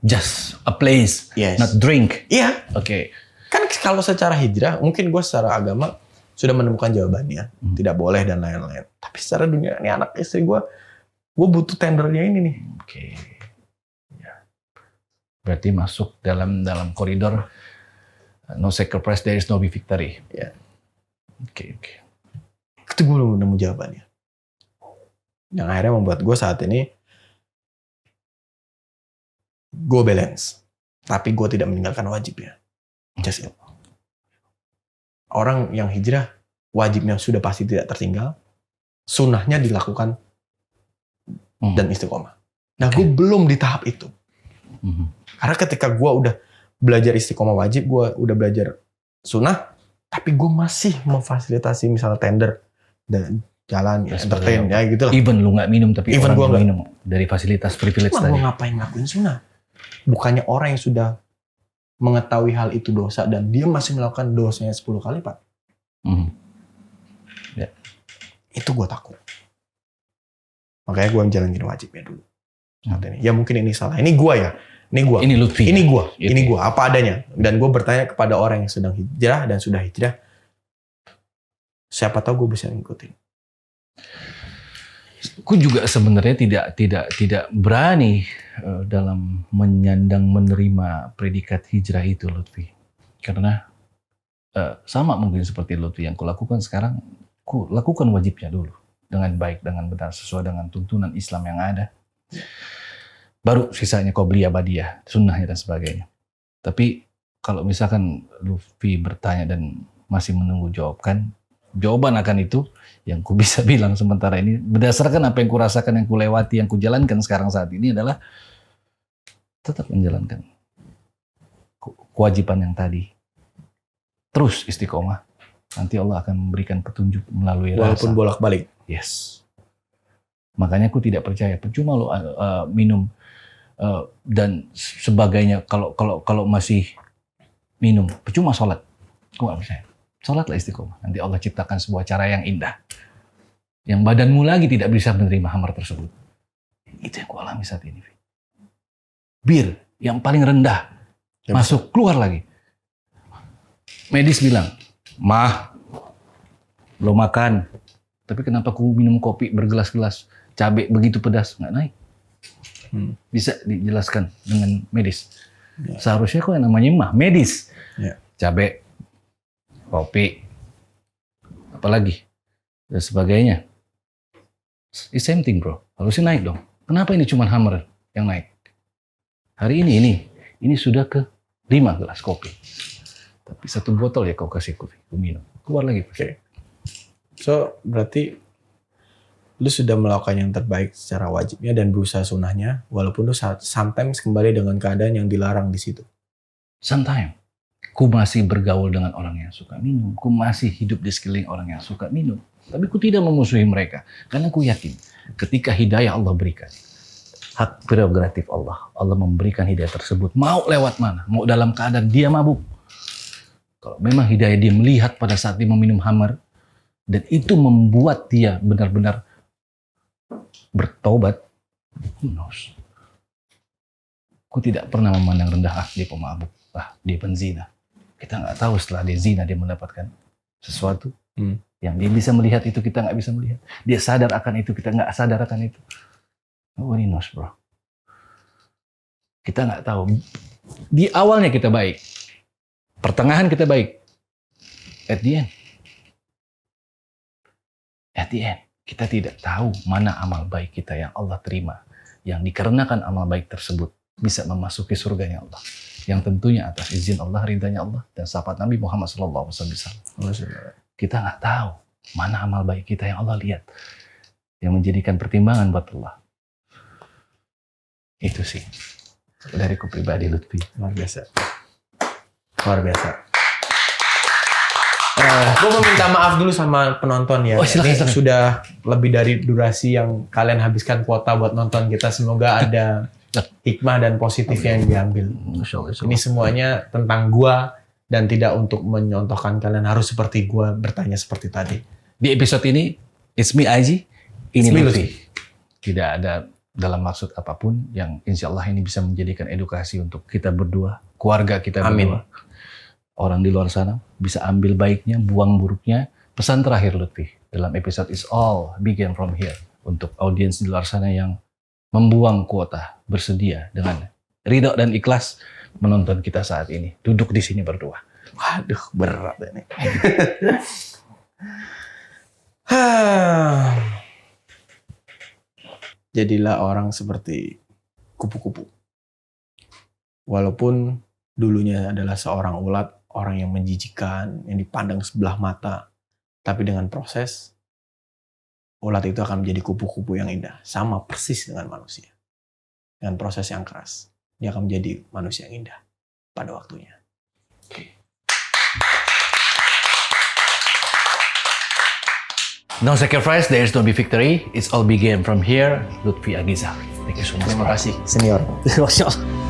Just a place, Yes. not drink. Iya. Oke. Kan kalau secara hijrah, mungkin gue secara agama sudah menemukan jawabannya. Tidak boleh dan lain-lain. Tapi secara dunia, ini anak istri gue butuh tendernya ini nih. Oke. Ya. Berarti masuk dalam koridor no sacrifice, there is no victory. Ya. Oke. Itu gue belum nemu jawabannya. Yang akhirnya membuat gue saat ini gue balance. Tapi gue tidak meninggalkan wajibnya. Just it. Orang yang hijrah, wajibnya sudah pasti tidak tertinggal. Sunnahnya dilakukan dan istiqomah. Nah, gue belum di tahap itu. Karena ketika gue udah belajar istiqomah wajib, gue udah belajar sunnah, tapi gue masih memfasilitasi misalnya tender dan jalan, ya, entertain, ya gitu lah. Even lu nggak minum, tapi Even orang gua yang nggak. minum dari fasilitas privilege Cuma tadi. gue ngapain ngelakuin sunnah? Bukannya orang yang sudah mengetahui hal itu dosa dan dia masih melakukan dosanya 10 kali, Pak. Ya. Itu gue takut. Makanya gue jalanin wajibnya dulu. Saat ini. Ya mungkin ini salah. Ini gue ya. Ini gue. Ini Lutfi. Ini gue. Gitu. Ini gue. Apa adanya. Dan gue bertanya kepada orang yang sedang hijrah dan sudah hijrah. Siapa tahu gue bisa ngikutin. Aku juga sebenarnya tidak berani dalam menyandang menerima predikat hijrah itu, Lutfi. Karena sama mungkin seperti Lutfi yang kulakukan sekarang, ku lakukan wajibnya dulu dengan baik, dengan benar, sesuai dengan tuntunan Islam yang ada. Baru sisanya qobliyah, badiyah, sunnahnya dan sebagainya. Tapi kalau misalkan Lutfi bertanya dan masih menunggu jawaban akan itu, yang ku bisa bilang sementara ini berdasarkan apa yang ku rasakan, yang ku lewati, yang ku jalankan sekarang saat ini adalah tetap menjalankan kewajiban yang tadi. Terus istiqomah. Nanti Allah akan memberikan petunjuk melalui rasa. Walaupun bolak-balik. Yes. Makanya aku tidak percaya. Percuma lo minum dan sebagainya. Kalau masih minum, percuma sholat. Aku nggak percaya. Sholatlah istiqomah. Nanti Allah ciptakan sebuah cara yang indah. Yang badanmu lagi tidak bisa menerima hamar tersebut. Itu yang ku alami saat ini. Bir yang paling rendah. Ya, masuk, keluar lagi. Medis bilang, "Mah, belum makan. Tapi kenapa ku minum kopi bergelas-gelas? Cabai begitu pedas, nggak naik." Bisa dijelaskan dengan medis. Ya. Seharusnya kok yang namanya mah medis. Ya. Cabai, kopi, apalagi dan sebagainya. It's same thing, bro. Harusnya naik dong. Kenapa ini cuma hammer yang naik? Hari ini sudah ke 5 gelas kopi. Tapi 1 botol ya kau kasih kopi, ku minum. Keluar lagi. Oke. So, berarti lu sudah melakukan yang terbaik secara wajibnya dan berusaha sunnahnya, walaupun lu sometimes kembali dengan keadaan yang dilarang di situ. Sometimes. Ku masih bergaul dengan orang yang suka minum. Ku masih hidup di sekeliling orang yang suka minum. Tapi ku tidak memusuhi mereka. Karena ku yakin ketika hidayah Allah berikan, hak prerogatif Allah. Allah memberikan hidayah tersebut. Mau lewat mana? Mau dalam keadaan dia mabuk. Kalau memang hidayah dia melihat pada saat dia meminum hamar, dan itu membuat dia benar-benar bertobat, who knows? Aku tidak pernah memandang rendah dia pemabuk, dia penzina. Kita nggak tahu setelah dia zina dia mendapatkan sesuatu yang dia bisa melihat itu kita nggak bisa melihat. Dia sadar akan itu kita nggak sadar akan itu. Nobody knows, bro. Kita nggak tahu. Di awalnya kita baik, pertengahan kita baik, at the end kita tidak tahu mana amal baik kita yang Allah terima, yang dikarenakan amal baik tersebut bisa memasuki surganya Allah, yang tentunya atas izin Allah, ridhanya Allah, dan sahabat Nabi Muhammad SAW. Kita nggak tahu mana amal baik kita yang Allah lihat, yang menjadikan pertimbangan buat Allah. Itu sih dariku pribadi, Lutfi. Luar biasa. Gue mau minta maaf dulu sama penonton ya. Silakan. Sudah lebih dari durasi yang kalian habiskan kuota buat nonton kita. Semoga ada hikmah dan positif yang diambil. Ini semuanya tentang gua dan tidak untuk menyontohkan kalian harus seperti gua bertanya seperti tadi. Di episode ini, it's me Aji, ini It's me, Lutfi. Tidak ada dalam maksud apapun yang insya Allah ini bisa menjadikan edukasi untuk kita berdua, keluarga kita berdua. Orang di luar sana bisa ambil baiknya, buang buruknya. Pesan terakhir Lutfi dalam episode It's All Begin From Here untuk audiens di luar sana yang membuang kuota, bersedia dengan ridho dan ikhlas menonton kita saat ini. Duduk di sini berdua. Waduh, berat ini. Jadilah orang seperti kupu-kupu. Walaupun dulunya adalah seorang ulat, orang yang menjijikkan, yang dipandang sebelah mata, tapi dengan proses, ulat itu akan menjadi kupu-kupu yang indah. Sama persis dengan manusia. Dengan proses yang keras, dia akan menjadi manusia yang indah pada waktunya. No sacrifice, there is no be victory. It's all begin from here. Lutfi Agizah. Thank you so much. Terima kasih, senior. Masya Allah.